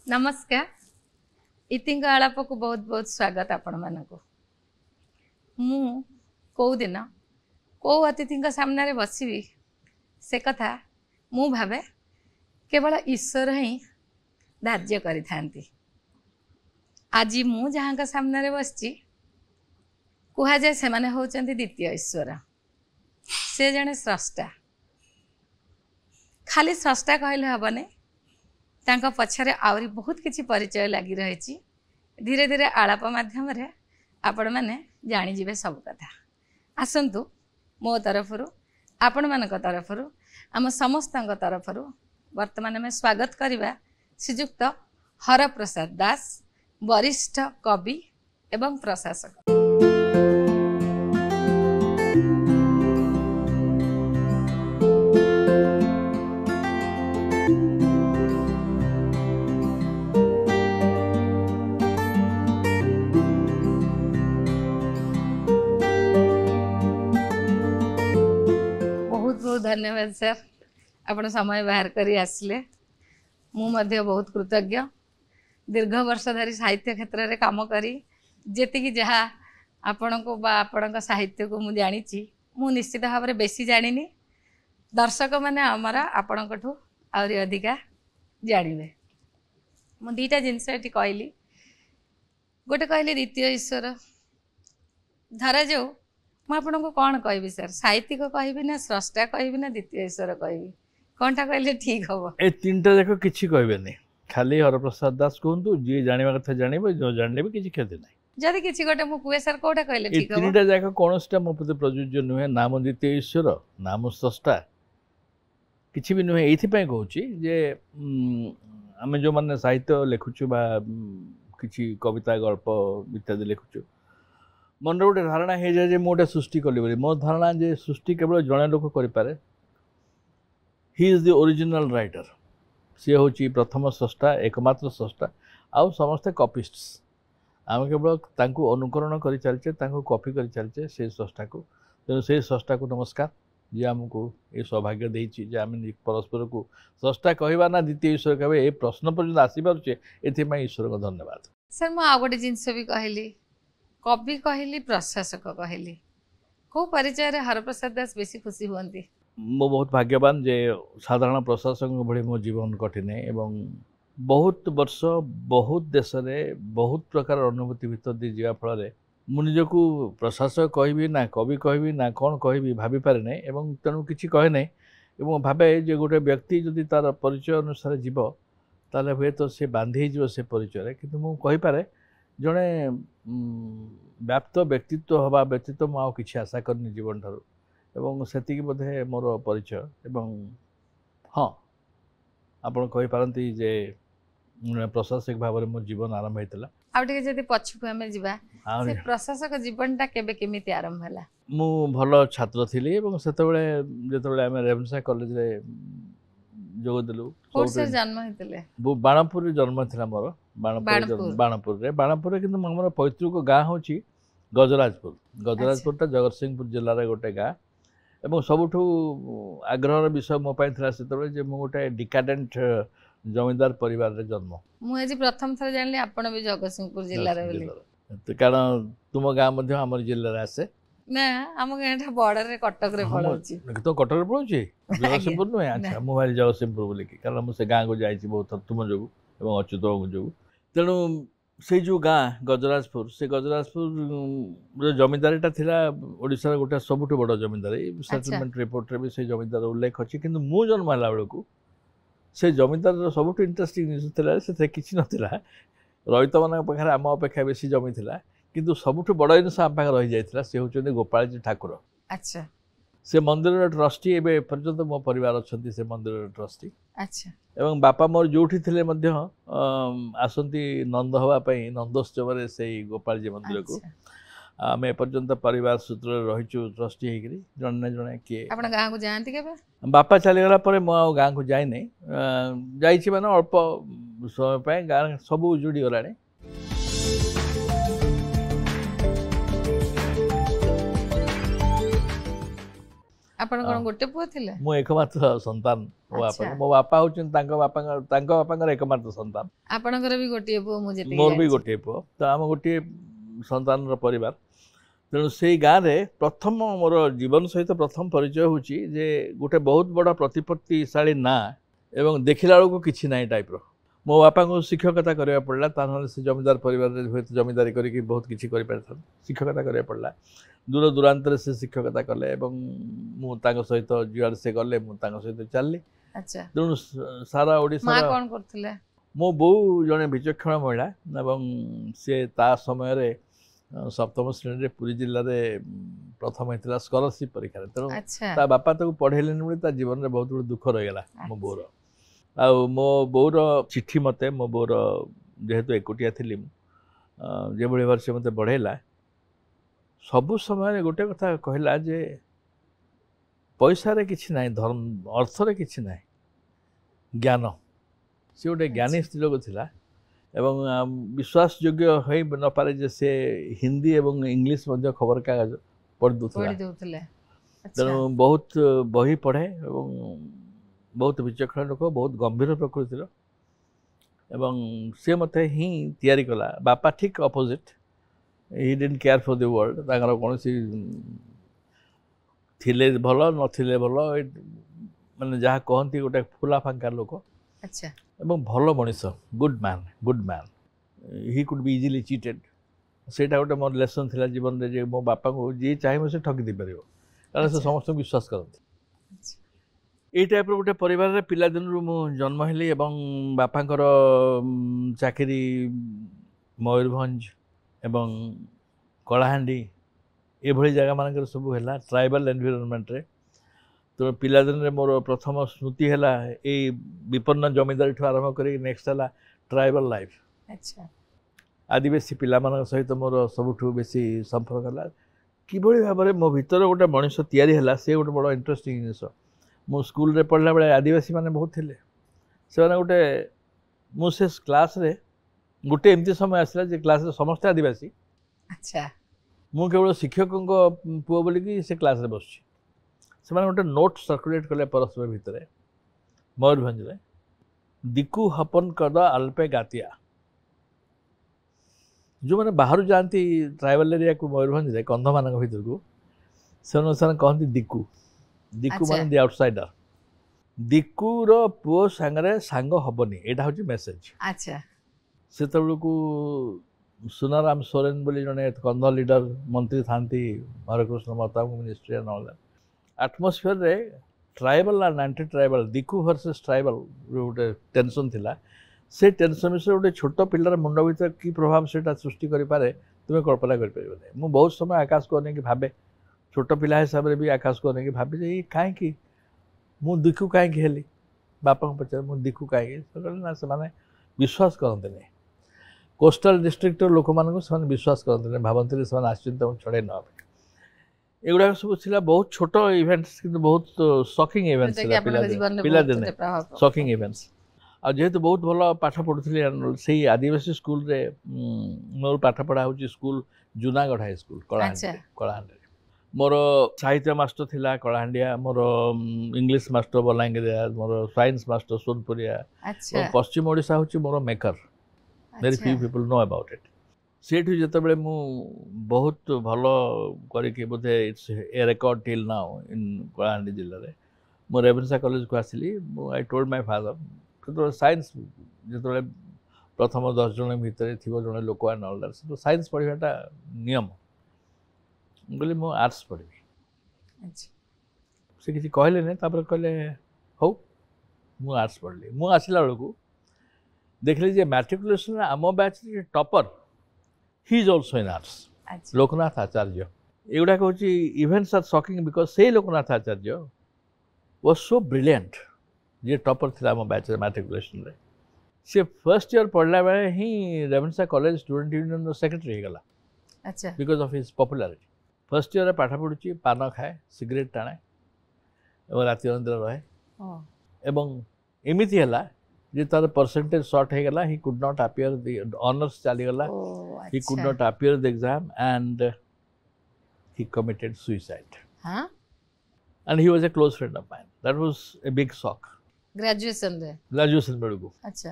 नमस्कार इतिंग आलाप को बहुत बहुत स्वागत आपण मानक मु कौ दिन कौ अतिथि सामने बसबी से कथा मु भावे केवल ईश्वर ही धार्य करि आज मु जहाँ सामने बसची कह जाए से माने होचंती द्वितीय ईश्वर से जने स्रष्टा खाली स्रष्टा कहले हबने तांका पछरे आवरी बहुत किछि परिचय लगी रही धीरे धीरे आलाप माध्यम आपण मैंने जानीजे सब कथा आसतु मो तरफ आपण मान तरफ आम समस्त तरफ वर्तमान में स्वागत करवा श्रीजुक्त हरप्रसाद दास वरिष्ठ कवि एवं प्रशासक। धन्यवाद सर आपण समय बाहर करी आसले मु मध्य बहुत कृतज्ञ दीर्घ वर्ष धरी साहित्य क्षेत्र में काम करी जेतिकी जहाँ आपण को बा आपण साहित्य को मुझे जानी मु निश्चित भाव में बेसी जानी दर्शक मैंने आमर आपण आहरी अधिका जानवे मु दीटा जिनस ये कहली गोटे कहली द्वितीय ईश्वर धरा जाऊ मुझे को कौन कहबी सर साहित्यिक कहबी ना स्रष्टा कहबी ना द्वितीय ईश्वर कहबी कौनटा कहले ठीक हम ए तीनटा जाक किछि कहबेनी खाली हरप्रसाद दास कहतु जी जानिबा कथा जानिबो जो जानले भी किछि क्षति नै जदि किछि गोटे मु कुए सर कोटा कहले ठीक हम तीनटा जाक कोनोस्टा मो प्रति प्रयोज्य नुहे नाम द्वितीय ईश्वर नाम स्रष्टा किछि भी नुहे एथि पय कहूची जे आमे जो माने साहित्य लिखुछु बा किछि कविता गल्प इत्यादि लिखुछु मन गोटे धारणा हो जाए मुझे सृष्टि कली बोली मो धारणा जे सृष्टि केवल जड़े लोक करें he is the original writer सी हूँ प्रथम स्रष्टा एकमात्र स्रष्टा आउ समस्ते कॉपिस्ट आम केवल अनुकरण कर चलचे कॉपी कर चलचे से स्रष्टा को तेणु से स्रष्टा को नमस्कार जी आमको ये सौभाग्य देती आम परस्पर को स्रष्टा कहवा ना द्वितीय ईश्वर कहे ये प्रश्न पर्यटन आसी पारे एथपाई ईश्वर को धन्यवाद। सर मुझे आ गोटे जिनस भी कहली कवि कहली प्रशासक कहली को परिचय रे हरप्रसाद दास बेसी खुशी हुअंती मो बहुत भाग्यवान जे साधारण प्रशासक भली मो जीवन कठिन एवं बहुत वर्ष बहुत देश रे बहुत प्रकार अनुभूति भीतर दी जीवा फल मु निजको प्रशासक कहबी ना कवि कहबी ना कौन कहबी भाभी पारे नहीं एवं तेणु किसी कहे नहीं एवं भावे जे गोटे व्यक्ति जदि तार परिचय अनुसार जीव ताले हुए तो से बांधी जीव से परिचय किंतु मु कहि पारे जड़े व्याप्त व्यक्तित्व हवा व्यक्तित्व मु किसी आशा करनी जीवन ठार एवं से बोधे मोर परिचय एवं हाँ आपड़ कहीपारती जे प्रशासक भाव में मो जीवन आरंभ होता आदि पछकू आम जा प्रशासक जीवनटा केबे केमिति आरंभ है मु भल छात्र थी जो आम रेवेन्सा कॉलेज रे जोगदेलु जन्म होते बाणपुर जन्म था मोर बाणपुर किंतु मोर पैतृक गाँ हूँ गजराजपुर गजराजपुरटा जगत सिंहपुर जिलार गोटे गाँ एवं सबुठू आग्रहर विषय मो से गोटे डिकाडेंट जमींदार परिवार जन्म मुझे प्रथम थर जानी आपण भी जगत सिंहपुर जिलार कारण तुम गाँव आम जिले आसे ना आम गाँव बॉर्डर कटक रे पड़ोची तो कटक रे पड़ोची जगतसिंहपुर नुहे अच्छा मोबाइल जगतसिंहपुर बोली कारण मुझे गाँव को जाइए बहुत थर तुम जो एवं अच्युत जो तेणु से जो गाँ गजराजपुर से गजराजपुर जमींदारीटा थिला ओडिशा गोटे सबुठ बड़ जमींदारी सेटलमेंट रिपोर्ट रे भी से जमींदार उल्लेख अच्छी किंतु मु जन्म है बेलू से जमींदार सबुठ इंटरेस्टिंग जिनिस से किसी नाला रईत मान पाखे आम अपेक्षा बेसी जमी थिला किंतु सबुठ बड़ जिनिस आम पाखे रही जाइथिला से होचंदी गोपालजी ठाकुर। अच्छा से मंदिर ट्रस्टी एवं पर्यंत मो परिवार अच्छा से मंदिर ट्रस्टी। अच्छा एवं बापा मोर जोठी थिले आसती नंद हवाई नंदोत्सव से गोपालजी मंदिर को आम एपर्यंत परिवार सूत्र रहीचु ट्रस्टी होकर जड़े जड़े किए गाँव को जाती के बापा चलीगला मुझे गाँव को जाए नहीं मैंने अल्प समय गाँ सब उजुड़ी गला ଆପଣ କଣ ଗୋଟେ ପୁଅ ଥିଲେ? ମୁଁ एकमात्र संतान ମୋ ଆଚ୍ଛା। ବାପା ମୋ ବାପା ହଉଛନ୍ତି ତାଙ୍କ ବାପାଙ୍କର एकमात्र संतान ଆପଣଙ୍କର ବି ଗୋଟିଏ ପୁଅ ମୁଁ ଯେତିକି ମୋର ବି ଜାଣିଛି। ଗୋଟିଏ ପୁଅ ତ ଆମ ଗୋଟିଏ ସନ୍ତାନର ପରିବାର ତେଣୁ ସେଇ ଗାଁରେ ପ୍ରଥମ ମୋର ଜୀବନ ସହିତ ପ୍ରଥମ ପରିଚୟ ହେଉଛି ଯେ ଗୋଟେ ବହୁତ ବଡ଼ ପ୍ରତିପତ୍ତିଶାଳୀ ନାଁ ଏବଂ ଦେଖିଲା ବେଳକୁ କିଛି ନାହିଁ ଟାଇପ୍ର ମୋ ବାପାଙ୍କୁ ଶିକ୍ଷକତା କରିବାକୁ ପଡ଼ିଲା ତା ନହେଲେ ସେ ଜମିଦାର ପରିବାରରେ ହୁଏତ ଜମିଦାରୀ କରିକି ବହୁତ କିଛି କରିପାରିଥାନ୍ତି ଶିକ୍ଷକତା କରିବାକୁ ପଡ଼ିଲା ଦୂର ଦୂରାନ୍ତରେ ସେ ଶିକ୍ଷକତା କଲେ ଏବଂ ମୁଁ ତାଙ୍କ ସହିତ ଯୁଆଡ଼େ ସେ ଗଲେ ମୁଁ ତାଙ୍କ ସହିତ ଚାଲିଲି ଆଚ୍ଛା। ତେଣୁ ସାରା ମା ଓଡ଼ିଶାର କଣ କରୁଥିଲେ? ମୋ ବୋଉ ଜଣେ ବିଚକ୍ଷଣ ମହିଳା ଏବଂ ସେ ତା ସମୟରେ ସପ୍ତମ ଶ୍ରେଣୀରେ ପୁରୀ ଜିଲ୍ଲାରେ ପ୍ରଥମ ହେଇଥିଲା ସ୍କଲାରସିପ୍ ପରୀକ୍ଷାରେ ତେଣୁ ଆଚ୍ଛା। ତା ବାପା ତାକୁ ପଢ଼େଇଲେନି ବୋଲି ତା ଜୀବନରେ ବହୁତ ଗୁଡ଼ିଏ ଦୁଃଖ ରହିଗଲା ମୋ ବୋଉର ଆଚ୍ଛା। ଆଉ ମୋ ବୋଉର ଚିଠି ମୋତେ ମୋ ବୋଉର ଯେହେତୁ ଏକୁଟିଆ ଥିଲି ମୁଁ ଯେଭଳି ଭାବରେ ସେ ମୋତେ ବଢ଼େଇଲା ସବୁ ସମୟରେ ଗୋଟେ କଥା କହିଲା ଯେ ପଇସାରେ କିଛି ନାହିଁ ଅର୍ଥରେ କିଛି ନାହିଁ ଜ୍ଞାନ ସେ ଗୋଟେ ଜ୍ଞାନୀ ସ୍ତ୍ରୀ ଲୋକ ଥିଲା ଏବଂ ବିଶ୍ୱାସଯୋଗ୍ୟ ହୋଇ ନପାରେ ଯେ ସେ ହିନ୍ଦୀ ଏବଂ ଇଂଲିଶ ମଧ୍ୟ ଖବରକାଗଜ ପଢ଼ି ଦେଉଥିଲା ତେଣୁ ବହୁତ ବହି ପଢ଼େ ଏବଂ ବହୁତ ବିଚକ୍ଷଣ ଲୋକ ବହୁତ ଗମ୍ଭୀର ପ୍ରକୃତିର ଏବଂ ସେ ମୋତେ ହିଁ ତିଆରି କଲା ବାପା ଠିକ୍ opposite Hi didn't care for the world ତାଙ୍କର କୌଣସି ଥିଲେ ଭଲ ନଥିଲେ ଭଲ ମାନେ ଯାହା କହନ୍ତି ଗୋଟେ ଫୁଲା ଫାଙ୍କା ଲୋକ ଏବଂ ଭଲ ମଣିଷ good man he could be easily cheated ସେଇଟା ଗୋଟେ ମୋର ଲେସନ୍ ଥିଲା ଜୀବନରେ ଯେ ମୋ ବାପାଙ୍କୁ ଯିଏ ଚାହିଁବ ସେ ଠକି ଦେଇପାରିବ କାରଣ ସେ ସମସ୍ତଙ୍କୁ ବିଶ୍ୱାସ କରନ୍ତି ଏଇ ଟାଇପ୍ର ଗୋଟେ ପରିବାରରେ ପିଲାଦିନରୁ ମୁଁ ଜନ୍ମ ହେଲି ଏବଂ ବାପାଙ୍କର ଚାକିରି ମୟୂରଭଞ୍ଜ ଏବଂ କଳାହାଣ୍ଡି ଏଭଳି ଜାଗାମାନଙ୍କରେ ସବୁ ହେଲା ଟ୍ରାଇବାଲ୍ ଏନଭାଇରନମେଣ୍ଟରେ ତେଣୁ ପିଲାଦିନରେ ମୋର ପ୍ରଥମ ସ୍ମୃତି ହେଲା ଏଇ ବିପନ୍ନ ଜମିଦାରୀଠୁ ଆରମ୍ଭ କରିକି ନେକ୍ସଟ ହେଲା ଟ୍ରାଇବାଲ୍ ଲାଇଫ୍ ଆଦିବାସୀ ପିଲାମାନଙ୍କ ସହିତ ମୋର ସବୁଠୁ ବେଶୀ ସମ୍ପର୍କ ହେଲା କିଭଳି ଭାବରେ ମୋ ଭିତରେ ଗୋଟେ ମଣିଷ ତିଆରି ହେଲା ସେ ଗୋଟେ ବଡ଼ ଇଣ୍ଟରେଷ୍ଟିଂ ଜିନିଷ ମୁଁ ସ୍କୁଲରେ ପଢ଼ିଲା ବେଳେ ଆଦିବାସୀମାନେ ବହୁତ ଥିଲେ ସେମାନେ ଗୋଟେ ମୁଁ ସେ କ୍ଲାସ୍ରେ ଗୋଟେ ଏମିତି ସମୟ ଆସିଲା ଯେ କ୍ଲାସ୍ରେ ସମସ୍ତେ ଆଦିବାସୀ ମୁଁ କେବଳ ଶିକ୍ଷକଙ୍କ ପୁଅ ବୋଲିକି ସେ କ୍ଲାସ୍ରେ ବସୁଛି ସେମାନେ ଗୋଟେ ନୋଟ୍ ସର୍କୁଲେଟ୍ କଲେ ପରସ୍ପର ଭିତରେ ମୟୂରଭଞ୍ଜରେ ଦିକୁ ହପନ କଦ ଆଲ୍ପେ ଗାତିଆ ଯେଉଁମାନେ ବାହାରୁ ଯାଆନ୍ତି ଟ୍ରାଇବାଲ୍ ଏରିଆକୁ ମୟୂରଭଞ୍ଜରେ କନ୍ଧମାନଙ୍କ ଭିତରକୁ ସେମାନେ କହନ୍ତି ଦିକୁ ମାନେ ଦି ଆଉଟସାଇଡର ଦିକୁର ପୁଅ ସାଙ୍ଗରେ ସାଙ୍ଗ ହବନି ଏଇଟା ହେଉଛି ମେସେଜ ସେତେବେଳକୁ ସୁନାରାମ ସୋରେନ ବୋଲି ଜଣେ କନ୍ଧ ଲିଡର ମନ୍ତ୍ରୀ ଥାନ୍ତି ହରେକୃଷ୍ଣ ମହତାବଙ୍କ ମିନିଷ୍ଟ୍ରି ନହେଲେ ଆଟମୋସ୍ଫିୟରରେ ଟ୍ରାଇବାଲ୍ ଆଣ୍ଡ ଆଣ୍ଟି ଟ୍ରାଇବାଲ୍ ଦିକୁ ଭର୍ସେସ୍ ଟ୍ରାଇବାଲ୍ ଗୋଟେ ଟେନସନ୍ ଥିଲା ସେ ଟେନସନ୍ ବିଷୟରେ ଗୋଟେ ଛୋଟ ପିଲାର ମୁଣ୍ଡ ଭିତରେ କି ପ୍ରଭାବ ସେଇଟା ସୃଷ୍ଟି କରିପାରେ ତୁମେ କଳ୍ପନା କରିପାରିବ ନାହିଁ ମୁଁ ବହୁତ ସମୟ ଆକାଶକୁ ଅନେଇକି ଭାବେ ଛୋଟ ପିଲା ହିସାବରେ ବି ଆକାଶକୁ ଅନେଇକି ଭାବେ ଯେ କାହିଁକି ମୁଁ ଦିକୁ କାହିଁକି ହେଲି ବାପାଙ୍କୁ ପଚାରେ ମୁଁ ଦିକୁ କାହିଁକି ନା ସେମାନେ ବିଶ୍ୱାସ କରନ୍ତିନି କୋଷ୍ଟାଲ ଡିଷ୍ଟ୍ରିକ୍ଟର ଲୋକମାନଙ୍କୁ ସେମାନେ ବିଶ୍ୱାସ କରନ୍ତିନି ଭାବନ୍ତି ସେମାନେ ଆସିଛନ୍ତି ତାଙ୍କୁ ଛଡ଼େଇ ନେବା ପାଇଁ ଏଗୁଡ଼ାକ ସବୁ ଥିଲା ବହୁତ ଛୋଟ ଇଭେଣ୍ଟସ୍ କିନ୍ତୁ ବହୁତ ସକିଂ ଇଭେଣ୍ଟସ୍ ଥିଲା ପିଲାଦିନେ ସକିଂ ଇଭେଣ୍ଟସ୍ ଆଉ ଯେହେତୁ ବହୁତ ଭଲ ପାଠ ପଢ଼ୁଥିଲି ସେଇ ଆଦିବାସୀ ସ୍କୁଲରେ ମୋର ପାଠ ପଢ଼ା ହେଉଛି ସ୍କୁଲ ଜୁନାଗଡ଼ ହାଇସ୍କୁଲ କଳାହାଣ୍ଡିରେ ମୋର ସାହିତ୍ୟ ମାଷ୍ଟର ଥିଲା କଳାହାଣ୍ଡିଆ ମୋର ଇଂଲିଶ ମାଷ୍ଟର ବଲାଙ୍ଗୀରିଆ ମୋର ସାଇନ୍ସ ମାଷ୍ଟର ସୋନପୁରିଆ ପଶ୍ଚିମ ଓଡ଼ିଶା ହେଉଛି ମୋର maker very few people know about it ସେଇଠୁ ଯେତେବେଳେ ମୁଁ ବହୁତ ଭଲ କରିକି ବୋଧେ it's a record till now in Kalahandi ଜିଲ୍ଲାରେ ମୁଁ ରେଭେନ୍ସା କଲେଜକୁ ଆସିଲି ଆଇ ଟୋଲ୍ଡ ମାଇ ଫାଦର ସେତେବେଳେ ସାଇନ୍ସ ଯେତେବେଳେ ପ୍ରଥମ 10 ଜଣ ଭିତରେ ଥିବ ଜଣେ ଲୋକ ସେତେବେଳେ ସାଇନ୍ସ ପଢ଼ିବାଟା ନିୟମ ମୁଁ କହିଲି ମୁଁ ଆର୍ଟ୍ସ ପଢ଼ିବି ସେ କିଛି କହିଲେନି ତାପରେ କହିଲେ ହଉ ମୁଁ ଆର୍ଟ୍ସ ପଢ଼ିଲି ମୁଁ ଆସିଲା ବେଳକୁ ଦେଖିଲି ଯେ ମ୍ୟାଟ୍ରିକୁଲେସନରେ ଆମ ବ୍ୟାଚ୍ରେ topper he is also in arts Loknath Acharya ଏଗୁଡ଼ାକ ହେଉଛି ଇଭେଣ୍ଟସ୍ ଆର୍ ସକିଂ ବିକଜ ସେଇ Loknath Acharya was so brilliant ଯିଏ ଟପର ଥିଲା ଆମ ବ୍ୟାଚ୍ରେ ମ୍ୟାଟ୍ରିକୁଲେସନରେ ସେ ଫର୍ଷ୍ଟ ଇୟର ପଢ଼ିଲା ବେଳେ ହିଁ ରେଭେନ୍ସା କଲେଜ ଷ୍ଟୁଡେଣ୍ଟ ୟୁନିୟନର ସେକ୍ରେଟାରୀ ହେଇଗଲା because of his popularity first ଇୟରରେ ପାଠ ପଢ଼ୁଛି ପାନ ଖାଏ ସିଗାରେଟ୍ ଟାଣେ ଏବଂ ରାତି ଅନିଦ୍ରା ରହେ ଏବଂ ଏମିତି ହେଲା ଯେ ତାର ପରସେଣ୍ଟେଜ ସର୍ଟ ହେଇଗଲା he could not appear the honours ଚାଲିଗଲା he could not appear the exam and he committed suicide and he was a close friend of mine. That was a big shock. Graduation रे Graduation बेलू अच्छा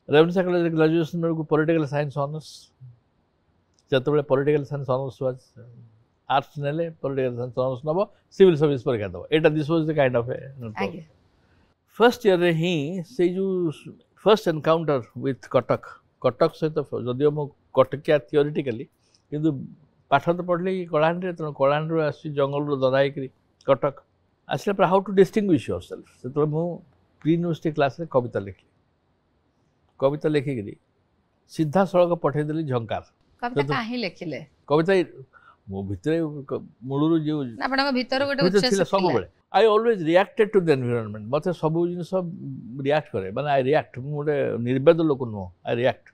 Ravenshaw college graduation बेलू political science honours जतबे political science honours was arts नेले political science honours नबो civil service परीक्षा दबो एटा this was the kind of a आगे फर्स्ट ईयर रे ही से जो फर्स्ट एनकाउंटर विथ कटक सहित जदिओ मो कटकिया थियोरिटिकली किंतु पाठ तो पढ़ली कलाहांडी तेणु कलाहांडी आसी जंगल दराई कटक आसला हाउ टू डिस्टिंग्विश योरसेल्फ से मु प्री यूनिवर्सिटी क्लास रे कविता लिखिकी सीधा सड़क पठेदेली झंकार कविता काहे लिखिले कविता मो भितर मूलरू जो आपन भीतर गोटे उच्छेद सब बेले I always reacted to the environment मत सब जिन रिएक्ट करे माने आई रिएक्ट मु गोटे निर्वेद लोक नुह आई रिएक्ट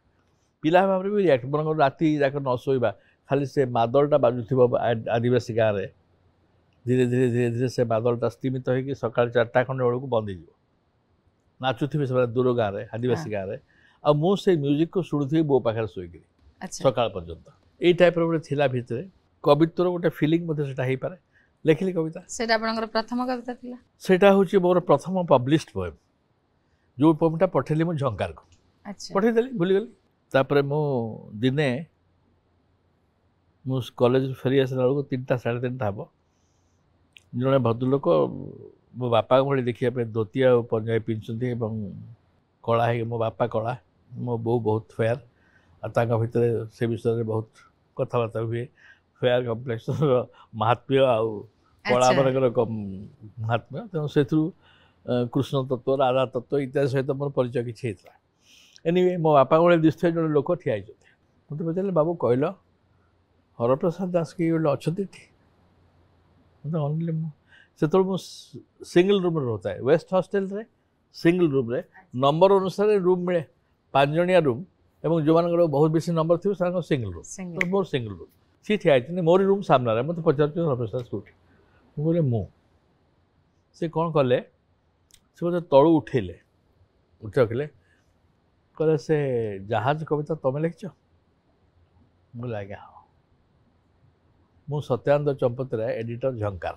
पिला भाव भी रिएक्ट मन राति जाक न शोइबा खाली से मादलटा बाजुथिबो आदिवासी गाँव में धीरे धीरे धीरे धीरे से बादलटा स्थिमित होगी सकाल 4टा खंडे बेलू बंद हो नाचुथे से दूर गाँव में आदिवासी गाँव में आ मु से म्यूजिक को शुणुथी बो पाखे शोक सकाल पर्यंत यही टाइप गोटे भितर कवित्वर गोटे फिलिंग मत से लिखिली कविता सेटा आपनकर प्रथम कविता थिला सेटा होची मोर प्रथम पब्लिश्ड पोएम जो पोएमटा पठेली मु झंकार को अच्छा पठेदेली भूली गली तापरे मु दिने मु कॉलेज फेरी आसला बेलू 3टा 3:30 हम जड़े भद्रलोक मो बापा भाई देखा धोती आ पंजाबी पिंधुंट कला है मो बापा कला मो बो बहुत फेयर आ भितर से विषय में बहुत कथबार्ता हुए फेयर कम्प्लेक्शन महात्म्य आउ कला मानकर महात्म्य तेणु से कृष्ण तत्व राधा तत्व इत्यादि सहित मोर परिचय किसी होता एनिवे मो बापा भाई दिशा जड़े लोक ठिया मत पचारे बाबू कहल हरप्रसाद दास के अच्छा अनिल से सिंगल रूम रोता है वेस्ट हॉस्टेल रे सिंगल रूम रे नंबर अनुसार रूम मिले 5 जणिया रूम एवं जो मान बहुत बेसी नंबर थी सिंगल रूम तो मोर सिंगल रूम सी ठिया मोरी रूम सामने मत पचार हरप्रसाद कौटी मुझे मु से कौन कले से मत तलू उठेले उठ रखिले कहले से जहाज कविता तुम लिखिच बोले आज्ञा हाँ मु सत्यानंद चंपतराय एडिटर झंकार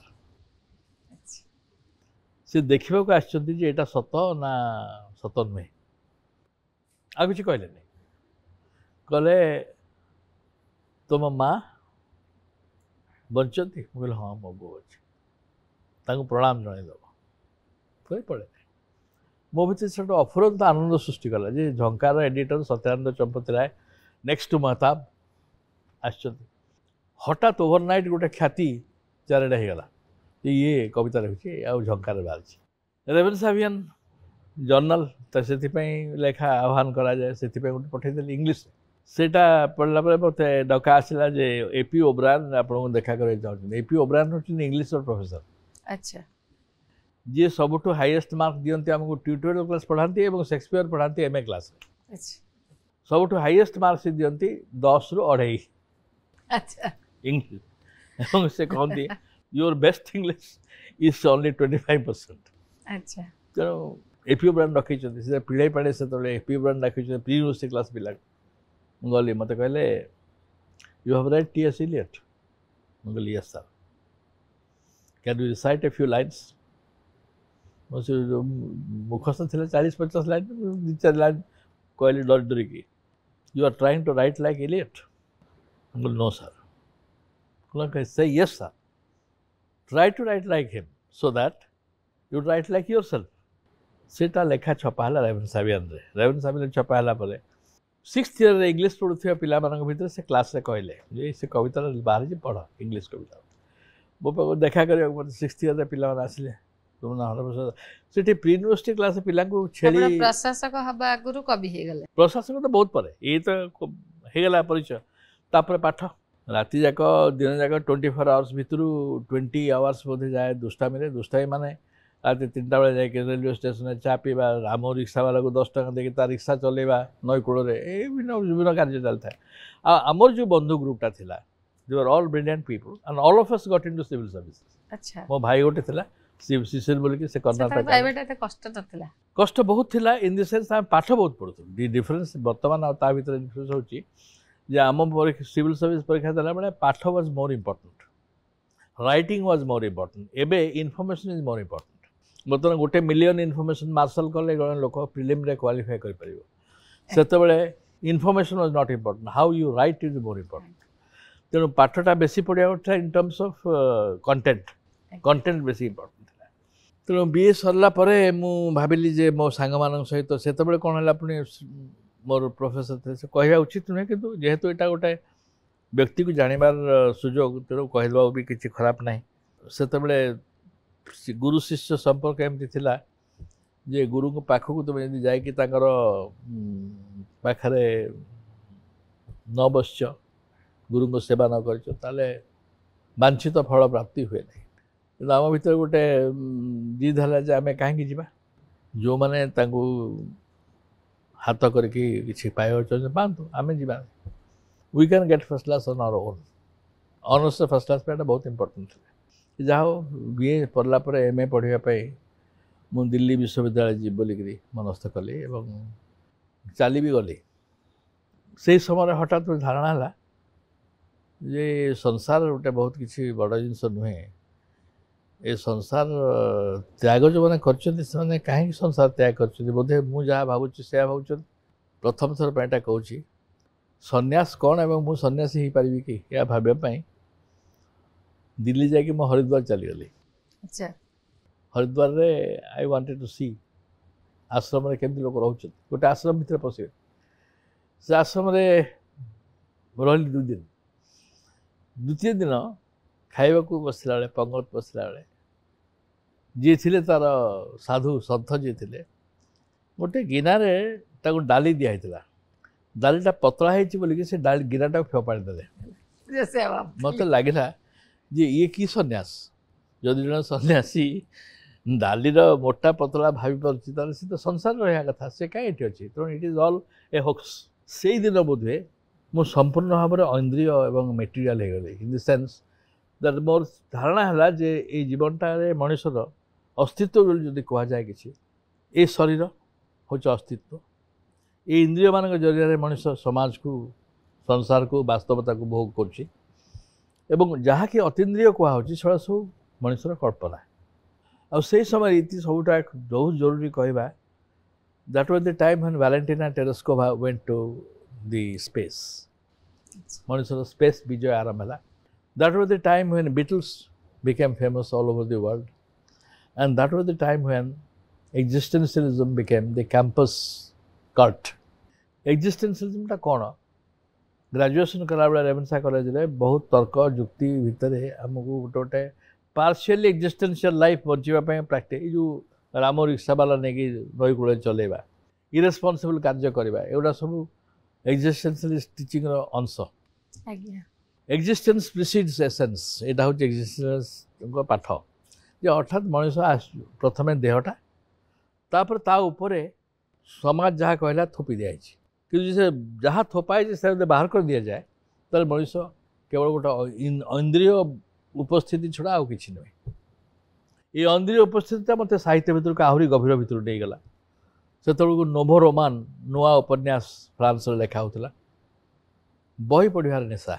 से देखा आटा सत ना सत नुहे आ कि कहले कहले तुम माँ बंचती कहले हाँ मो बो अच्छे प्रणाम जनईदेव फिर पड़े मो भर से अफुरंत आनंद सृष्टि कला जे Jhankar editor Satyananda Champatray next to Mahtab आसचंती हठात ओवरनाइट गोटे ख्याति चारिटा होगला ये कविता लिखुची आ झंकार बाहर रेवेन्सा अभियान जर्नाल तो से लेखा आह्वान कराए से गोटे पठेदेली इंग्लीश सेटा पढ़ला मत डका आसला जे एपी ओब्रायन आपको देखा कर चाहते एपी ओब्रायन हूँ इंग्लीश प्रोफेसर अच्छा जी सबुठ हाईएस्ट मार्क दियंती आमको ट्यूटोरियल क्लास पढ़ाती और शेक्सपियर पढ़ाती एमए क्लास सबुठ हाईएस्ट मार्क से दियंती 10 ରୁ 2.5 अच्छा इंग्लिश से कहती your best English is only 25%। अच्छा तेणु एपी ओब्रायन रखी पिढ़े पाड़े से एपी ओब्रायन रखी प्री यूनिवर्सिटी क्लास पिला गली मत कहले you have write T S. Eliot मुझे yes sir can you recite a few lines मुखस्थ थे 40-50 लाइन 2-4 लाइन कहली डर डरिकी you are trying to write like Eliot no sir से yes sir try to write like him so that you write like yourself सेटा लेखा छपाला रेवेन्सा अभियान छपाला 6th year English पढ़ुवा पिला भितर से क्लास रे कहले से कविता बाहर जी पढ़ इंग्लीश कविता मो पाक देखा कर मत 6th ईयर पिला आसिले तुम ना हरप्रसाद से प्री यूनिवर्सिटी क्लास पिला छेली प्रशासक हबा आगुरु कवि हे गले प्रशासक तो बहुत परे ये तो हे गला परिचय तापर पाठ राति जाक दिन जाक 24 आवर्स भितर 20 आवर्स बोधे जाए दुष्टामी माने राति 3टा बेले जाए रेलवे स्टेशन चा पीवा आम रिक्शा वाला को 10 टका देके तार रिक्शा चलेवा नई कूल विभिन्न कार्य चलता है आमर जो बंधु ग्रुपटा थिला they are all brilliant people and all of us got into civil services. अच्छा मो भाई गोटे थिला शिशिर बोल के से कर्नाटक प्राइवेट एते कष्ट नथिला कष्ट बहुत थिला इन द सेंस हम पाठ बहुत पढ़ुथु डिफरेंस वर्तमान आ ता भीतर डिफरेंस होची जे आम सिविल सर्विस परीक्षा देला बेले पाठ was more important writing was more important एबे इनफॉरमेशन इज मोर इम्पोर्टेंट बर्तमान 1,000,000 इनफॉरमेशन मार्शल कले जन लोक प्रिलिम रे क्वालिफाई कर परिबो सेतबेले information was not important how you write is more important तेणु पाठटा बेसी पढ़िया उठा इन टर्म्स ऑफ कंटेंट बेसी इम्पोर्टेंट था तेणु बीए सरला परे मु भाबिली जे मो सांग मान सहित सेतबेले कोन हला पुनी मोर प्रोफेसर थे से कहवा उचित नुहे किंतु जेहेतु एटा गोटे व्यक्ति को जानिबार सुजोग तेणु कहदेवा भी किसी खराब ना सेतबेले गुरु शिष्य संपर्क एमती थिला जे गुरु को पाखक तुम यदि जाकि पाखरे न बस गुरु को सेवा न कर वांछित फल प्राप्ति हुए नहीं आम भर गोटे जिद है आम कहीं जा जो मैंने हाथ करके पाइबा पातु आम जा we can get first class on our own honours first class पाइबा बहुत इंपोर्टेंट जहाँ हो बीए पढ़ला एमए पढ़ाई मु दिल्ली विश्वविद्यालय जी बोलिकी मनस्थ कली चली भी गली से समय हठात धारणा है जे संसार गोटे बहुत किसी बड़ जिनस नुहे ए संसार त्याग जो मैंने कर कहीं संसार त्याग कर बोधे मुझे जहाँ भावुँ से भावुँ प्रथम थर पर कहूँ सन्यास कौन एवं मु सन्यासी हो पारि कि या भावाई दिल्ली जाकि मो हरिद्वार चलीगली अच्छा हरिद्वार रे आई वांटेड टू सी आश्रम रे केमती लोक रोच गोटे आश्रम भितर पशे से आश्रम रे रही 2 दिन द्वितीय दिन खाइबा को बसला बेले पंगत बसला बेले जी थे तार साधु सन्थ जी थे गोटे गिनारे डाली दिखाई डालीटा पतला होगी से गिराटा फोपाड़ी देले मत लगिला जे ये कि सन्यास जदि जन सन्यासी डालीर मोटा पतला भावी पारे सी तो संसार रहा कथा से कहीं अच्छी तेणु it is all a hoax से दिन बोधे मु संपूर्ण भाव में इंद्रिय और मेटेरियल हो गली in the sense that more धारणा है जे ये जीवनटारे मनुष्यर अस्तित्व जदि कहुए कि ये शरीर हूँ अस्तित्व ये इंद्रिय मान जरिया मनुष्य समाज को संसार को वास्तवता को भोग कर जहाँ कि अतीन्द्रिय कहुच्छी से सब मनुष्यर कल्पना आ से समय इति सबुटा बहुत जरूरी कहवा that was the time when Valentina Tereshkova went to the space मनुष्यर स्पेस विजय आरंभ है that was the time when Beatles became famous all over the world and that was the when existentialism became the campus cult existentialism कौन graduation कला बेले Ravenshaw college में बहुत तर्क जुक्ति भितर आमको गोटे गोटे पार्शियली एक्जिस्टेंशियल लाइफ बचापी प्राक्टिस जो राम रिक्शा वाला नहीं नई कूल चलेगा इरेस्पन्सिबल कार्य करवा एगुड़ा सब एक्जिस्टेंशियलिस्ट टीचिंग अंश एक्जिस्टेंस प्रिसीड्स एसेंस यहाँ हूँ एक्जिस्टेंस पाठ जे अर्थात मनुष्य प्रथम देहटा तापर ता उपरे समाज जहाँ कहला थोपी दिखाई कि से जहाँ थोपाई से बाहर कर दि जाए तो मनुष्य केवल गोटे इंद्रिय उपस्थिति छड़ा आउ कि नुहे ये इंद्रिय उपस्थिति मत साहित्य भितर को आहरी गभीर भितर नहीं गला से नोभो रोमान नुआ उपन्यास फ्रांस लेखा होता बही पढ़ार निशा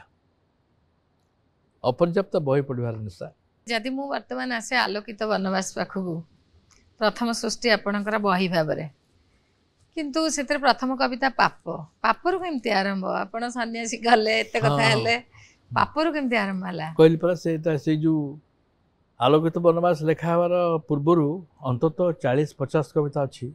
अपर्याप्त बही पढ़ार निशा जदि मु वर्तमान आसे आलोकित वनवास पाखक प्रथम सृष्टि आपणकर बही भाव किंतु से प्रथम कविता पाप पापर केमती आरंभ आपण सन्यासी गले एत कथा हेले पापर केमती आरंभ हला कहली पर से जो आलोकित वनवास लेखा हवार पूर्वर अंतत 40-50 कविता अच्छी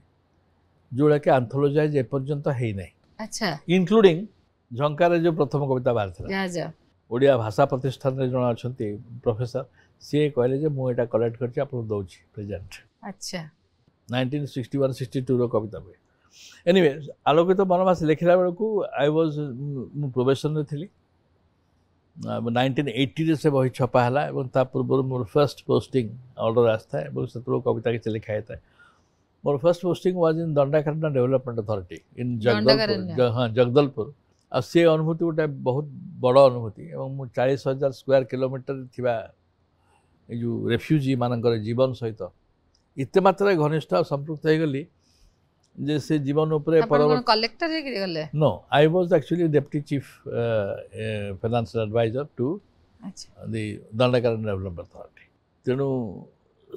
जोड़ा कि आंथोलोजाइज एपर्यंत है नहीं अच्छा इंक्लूडिंग झंकार जो प्रथम कविता बाहर था ओडिया भाषा प्रतिष्ठान रे जण अछंती प्रोफेसर सी कहले जे मु एटा कलेक्ट करछि आपन दउछि प्रेजेंट अच्छा 1961-62 रो कविता बे एनीवे आलोकित वनवास लिखला बेल को आई वाज मु प्रोबेशन रे थिली 1980 रे से बही छपा हला एवं ता पूर्व मोर फर्स्ट पोस्टिंग ऑर्डर आस्था एवं सतरो कविता के लिखा है मोर first posting was in Dandakaranya development authority in Jagdalpur हाँ जगदलपुर आ से अनुभूति गोटे बहुत बड़ अनुभूति एवं मु 40,000 स्क्वायर किलोमीटर थिबा जो रेफ्यूजी मानकर जीवन सहित इते मात्रा घनिष्ठ संपृक्त हो गली जे से जीवन उपरे कलेक्टर हे गले no I was actually deputy chief financial adviser to अच्छा ଦି ଦଣ୍ଡକାରଣ୍ୟ ଡେଭଲପମେଣ୍ଟ ଅଥରିଟି। ତେଣୁ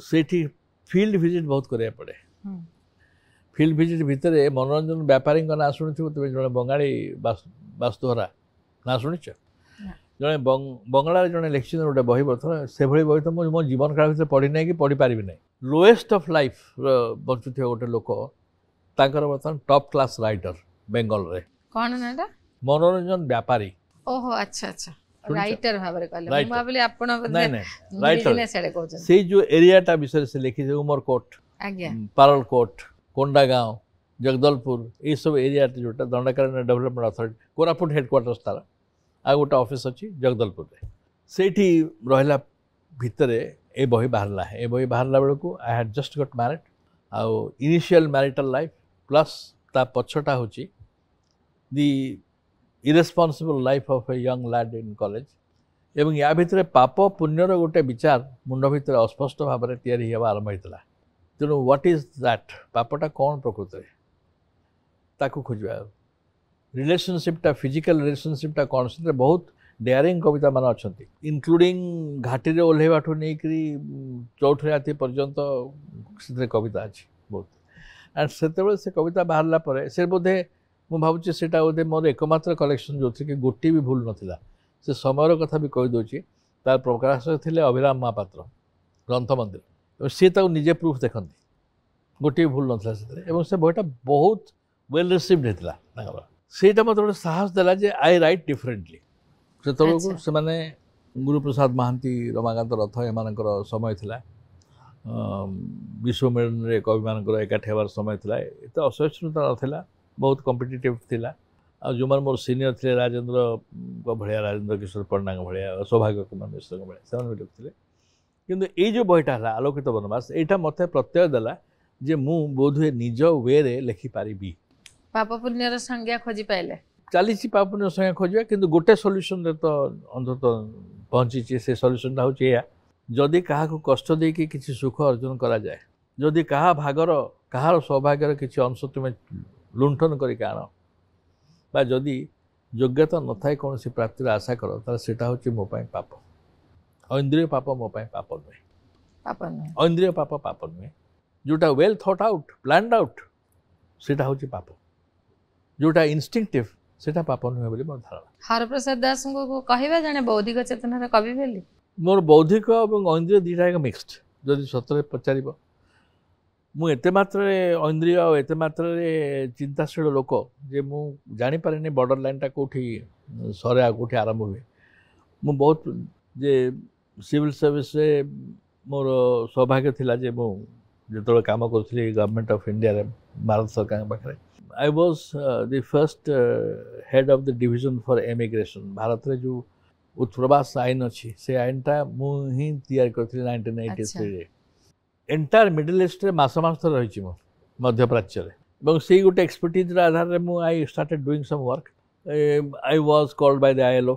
ସେଇଠି ଫିଲ୍ଡ ଭିଜିଟ୍ ବହୁତ କରିବାକୁ ପଡ଼େ। ଫିଲ୍ଡ ଭିଜିଟ୍ ଭିତରେ ମନୋରଞ୍ଜନ ବେପାରୀଙ୍କ ନାଁ ଶୁଣିଥିବ ତୁମେ, ଜଣେ ବଙ୍ଗାଳୀ ବାସ୍ତୁହରା ନାଁ ଶୁଣିଛ? ଜଣେ ବଙ୍ଗଳାରେ ଜଣେ ଲେଖିଛନ୍ତି ଗୋଟେ ବହି, ବର୍ତ୍ତମାନ ସେଭଳି ବହି ତ ମୁଁ ମୋ ଜୀବନ କାଳ ଭିତରେ ପଢ଼ି ନାହିଁ କି ପଢ଼ିପାରିବି ନାହିଁ। ଲୋଏଷ୍ଟ ଅଫ୍ ଲାଇଫ୍ ବଞ୍ଚୁଥିବା ଗୋଟେ ଲୋକ, ତାଙ୍କର ବର୍ତ୍ତମାନ ଟପ୍ କ୍ଲାସ୍ ରାଇଟର ବେଙ୍ଗଲରେ। କ'ଣ ନାଟା? ମନୋରଞ୍ଜନ ବେପାରୀ। ଓହୋ ଆଚ୍ଛା ଆଚ୍ଛା, ଶୁଣିଛ? ରାଇଟର ଭାବରେ କହିଲେ। ମୁଁ Writer. ଭାବିଲି ଆପଣ ନାଇଁ ନାଇଁ ରାଇଟର। ବିଜନେସ୍ ଆଡ଼େ କହୁଛନ୍ତି। ସେଇ ଯୋଉ ଏରିଆଟା ବିଷୟରେ ସେ ଲେଖିছে, ଉମରକୋଟ, ଆଜ୍ଞା ପାରଲକୋଟ, କୋଣ୍ଡାଗାঁও, ଜଗଦଲପୁର, ଏଇସବୁ ଏରିଆରେ ଯୋଉଟା Dandakaranya development authority, Koraput headquarters ତାର, ଆଉ ଗୋଟେ ଅଫିସ୍ ଅଛି ଜଗଦଲପୁରରେ। ସେଇଠି ରହିଲା ଭିତରେ ଏ ବହି ବାହାରିଲା। ଏ ବହି ବାହାରିଲା ବେଳକୁ I had just got married. ଆଉ ଇନିସିଆଲ ମ୍ୟାରିଟାଲ ଲାଇଫ୍ ପ୍ଲସ୍ ତା ପଛଟା ହେଉଛି the irresponsible life of a young lad in college. ଏବଂ ୟା ଭିତରେ ପାପ ପୁଣ୍ୟର ଗୋଟେ ବିଚାର ମୁଣ୍ଡ ଭିତରେ ଅସ୍ପଷ୍ଟ ଭାବରେ ତିଆରି ହେବା ଆରମ୍ଭ ହେଇଥିଲା। ତେଣୁ ହ୍ୱାଟ୍ ଇଜ୍ ଦ୍ୟାଟ୍, ପାପଟା କ'ଣ ପ୍ରକୃତରେ, ତାକୁ ଖୋଜିବା। ରିଲେସନସିପ୍ଟା, ଫିଜିକାଲ ରିଲେସନସିପ୍ଟା କ'ଣ, ସେଥିରେ ବହୁତ ଡେୟାରିଂ କବିତା ମାନେ ଅଛନ୍ତି, ଇନକ୍ଲୁଡ଼ିଂ ଘାଟିରେ ଓହ୍ଲାଇବାଠୁ ନେଇକରି ଚଉଠି ରାତି ପର୍ଯ୍ୟନ୍ତ ସେଥିରେ କବିତା ଅଛି ବହୁତ। ଆଣ୍ଡ ସେତେବେଳେ ସେ କବିତା ବାହାରିଲା ପରେ ସେ ବୋଧେ, ମୁଁ ଭାବୁଛି ସେଇଟା ବୋଧେ ମୋର ଏକମାତ୍ର କଲେକ୍ସନ୍ ଯେଉଁଥିରେ କି ଗୋଟିଏ ବି ଭୁଲ ନଥିଲା। ସେ ସମୟର କଥା ବି କହିଦେଉଛି। ତାର ପ୍ରକାଶକ ଥିଲେ ଅଭିରାମ ମହାପାତ୍ର, ଗ୍ରନ୍ଥ ମନ୍ଦିର। ସିଏ ତାକୁ ନିଜେ ପ୍ରୁଫ୍ ଦେଖନ୍ତି, ଗୋଟିଏ ଭୁଲ ନଥିଲା ସେଥିରେ। ଏବଂ ସେ ବହିଟା ବହୁତ ୱେଲ୍ ରିସିଭ୍ଡ ହେଇଥିଲା ତାଙ୍କର। ସେଇଟା ମୋତେ ଗୋଟେ ସାହସ ଦେଲା ଯେ ଆଇ ରାଇଟ୍ ଡିଫରେଣ୍ଟଲି। ସେତେବେଳକୁ ସେମାନେ ଗୁରୁପ୍ରସାଦ ମହାନ୍ତି, ରମାକାନ୍ତ ରଥ ଏମାନଙ୍କର ସମୟ ଥିଲା, ବିଶ୍ୱମିଳନରେ କବିମାନଙ୍କର ଏକାଠି ହେବାର ସମୟ ଥିଲା। ଏତେ ଅସହିଷ୍ଣୁତା ନଥିଲା, ବହୁତ କମ୍ପିଟିଟିଭ୍ ଥିଲା। ଆଉ ଯେଉଁମାନେ ମୋର ସିନିୟର ଥିଲେ, ରାଜେନ୍ଦ୍ରଙ୍କ ଭଳିଆ, ରାଜେନ୍ଦ୍ର କିଶୋର ପଣ୍ଡାଙ୍କ ଭଳିଆ, ସୌଭାଗ୍ୟ କୁମାର ମିଶ୍ରଙ୍କ ଭଳିଆ, ସେମାନେ ବି ଲେଖୁଥିଲେ। କିନ୍ତୁ ଏଇ ଯେଉଁ ବହିଟା ହେଲା ଆଲୋକିତ ବନବାସ, ଏଇଟା ମୋତେ ପ୍ରତ୍ୟୟ ଦେଲା ଯେ ମୁଁ ବୋଧହୁଏ ନିଜ ୱେରେ ଲେଖିପାରିବି। ପାପ ପୁଣ୍ୟର ସଂଜ୍ଞା ଖୋଜି ପାଇଲେ। ଚାଲିଛି ପାପ ପୁଣ୍ୟ ସଂଜ୍ଞା ଖୋଜିବା, କିନ୍ତୁ ଗୋଟେ ସଲ୍ୟୁସନରେ ତ ଅନ୍ତତଃ ପହଞ୍ଚିଛି। ସେ ସଲ୍ୟୁସନଟା ହେଉଛି ଏଇଆ, ଯଦି କାହାକୁ କଷ୍ଟ ଦେଇକି କିଛି ସୁଖ ଅର୍ଜନ କରାଯାଏ, ଯଦି କାହାର ସୌଭାଗ୍ୟର କିଛି ଅଂଶ ତୁମେ ଲୁଣ୍ଠନ କରିକି ଆଣ, ବା ଯଦି ଯୋଗ୍ୟତା ନଥାଏ କୌଣସି ପ୍ରାପ୍ତିର ଆଶା କର, ତାହେଲେ ସେଇଟା ହେଉଛି ମୋ ପାଇଁ ପାପ। ଐନ୍ଦ୍ରିୟ ପାପ ମୋ ପାଇଁ ପାପ ନୁହେଁ। ପାପ ନୁହେଁ। ଐନ୍ଦ୍ରିୟ ପାପ ପାପ ନୁହେଁ। ଯେଉଁଟା well thought out, planned out, ସେଇଟା ହେଉଛି ପାପ। ଯେଉଁଟା ଇନଷ୍ଟିଙ୍ଗଟିଭ୍, ସେଇଟା ପାପ ନୁହେଁ ବୋଲି ମୋର ଧାରଣା। ହରପ୍ରସାଦ ଦାସଙ୍କୁ କହିବା ଜଣେ ବୌଦ୍ଧିକ ଚେତନାର କବି ବୋଲି? ମୋର ବୌଦ୍ଧିକ ଏବଂ ଐନ୍ଦ୍ରିୟ ଦୁଇଟା ଯାକ ମିକ୍ସଡ। ଯଦି ସତରେ ପଚାରିବ, ମୁଁ ଏତେ ମାତ୍ରାରେ ଐନ୍ଦ୍ରିୟ ଆଉ ଏତେ ମାତ୍ରାରେ ଚିନ୍ତାଶୀଳ ଲୋକ ଯେ ମୁଁ ଜାଣିପାରେନି ବର୍ଡର ଲାଇନ୍ଟା କେଉଁଠି ସରେ ଆଉ କେଉଁଠି ଆରମ୍ଭ ହୁଏ। ମୁଁ ବହୁତ ଯେ ସିଭିଲ ସର୍ଭିସରେ ମୋର ସୌଭାଗ୍ୟ ଥିଲା ଯେ ମୁଁ ଯେତେବେଳେ କାମ କରୁଥିଲି ଗଭର୍ଣ୍ଣମେଣ୍ଟ ଅଫ୍ ଇଣ୍ଡିଆରେ, ଭାରତ ସରକାରଙ୍କ ପାଖରେ, I was the first head of the division for emigration. ଭାରତରେ ଯେଉଁ ଉତ୍ପ୍ରବାସ ଆଇନ ଅଛି, ସେ ଆଇନଟା ମୁଁ ହିଁ ତିଆରି କରିଥିଲି 1983ରେ। ଏଣ୍ଟାୟାର ମିଡିଲ୍ ଇଷ୍ଟରେ ମାସ ଧରି ରହିଛି ମୁଁ, ମଧ୍ୟପ୍ରାଚ୍ୟରେ। ଏବଂ ସେଇ ଗୋଟେ ଏକ୍ସପର୍ଟିଜ୍ର ଆଧାରରେ ମୁଁ I started doing some work. I was called by the ILO,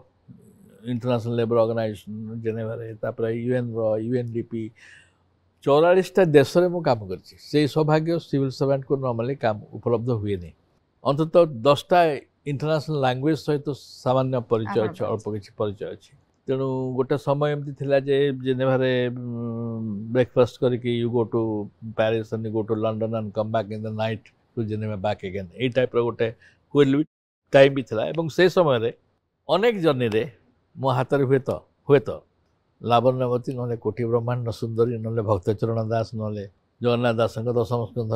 International Labour Organisation, ଜେନେଭାରେ, ତାପରେ ୟୁଏନ୍ର, UNDP, 44ଟା ଦେଶରେ ମୁଁ କାମ କରିଛି। ସେଇ ସୌଭାଗ୍ୟ ସିଭିଲ ସର୍ଭାଣ୍ଟକୁ ନର୍ମାଲି କାମ ଉପଲବ୍ଧ ହୁଏନି। ଅନ୍ତତଃ 10ଟା ଇଣ୍ଟରନ୍ୟାସନାଲ ଲାଙ୍ଗୁଏଜ ସହିତ ସାମାନ୍ୟ ପରିଚୟ ଅଛି, ଅଳ୍ପ କିଛି ପରିଚୟ ଅଛି। ତେଣୁ ଗୋଟେ ସମୟ ଏମିତି ଥିଲା ଯେ ଜେନେଭାରେ ବ୍ରେକଫାଷ୍ଟ କରିକି you go to Paris and go to London and come back in the night to Geneva back again, ଏଇ ଟାଇପ୍ର ଗୋଟେ ହୁଇଲ୍ ଟାଇମ୍ ବି ଥିଲା। ଏବଂ ସେ ସମୟରେ ଅନେକ ଜର୍ଣ୍ଣିରେ ମୋ ହାତରେ ହୁଏତ ଲାବଣ୍ୟବତୀ, ନହେଲେ କୋଟି ବ୍ରହ୍ମାଣ୍ଡ ସୁନ୍ଦରୀ, ନହେଲେ ଭକ୍ତଚରଣ ଦାସ, ନହେଲେ ଜଗନ୍ନାଥ ଦାସଙ୍କ ଦଶମ ସ୍କନ୍ଧ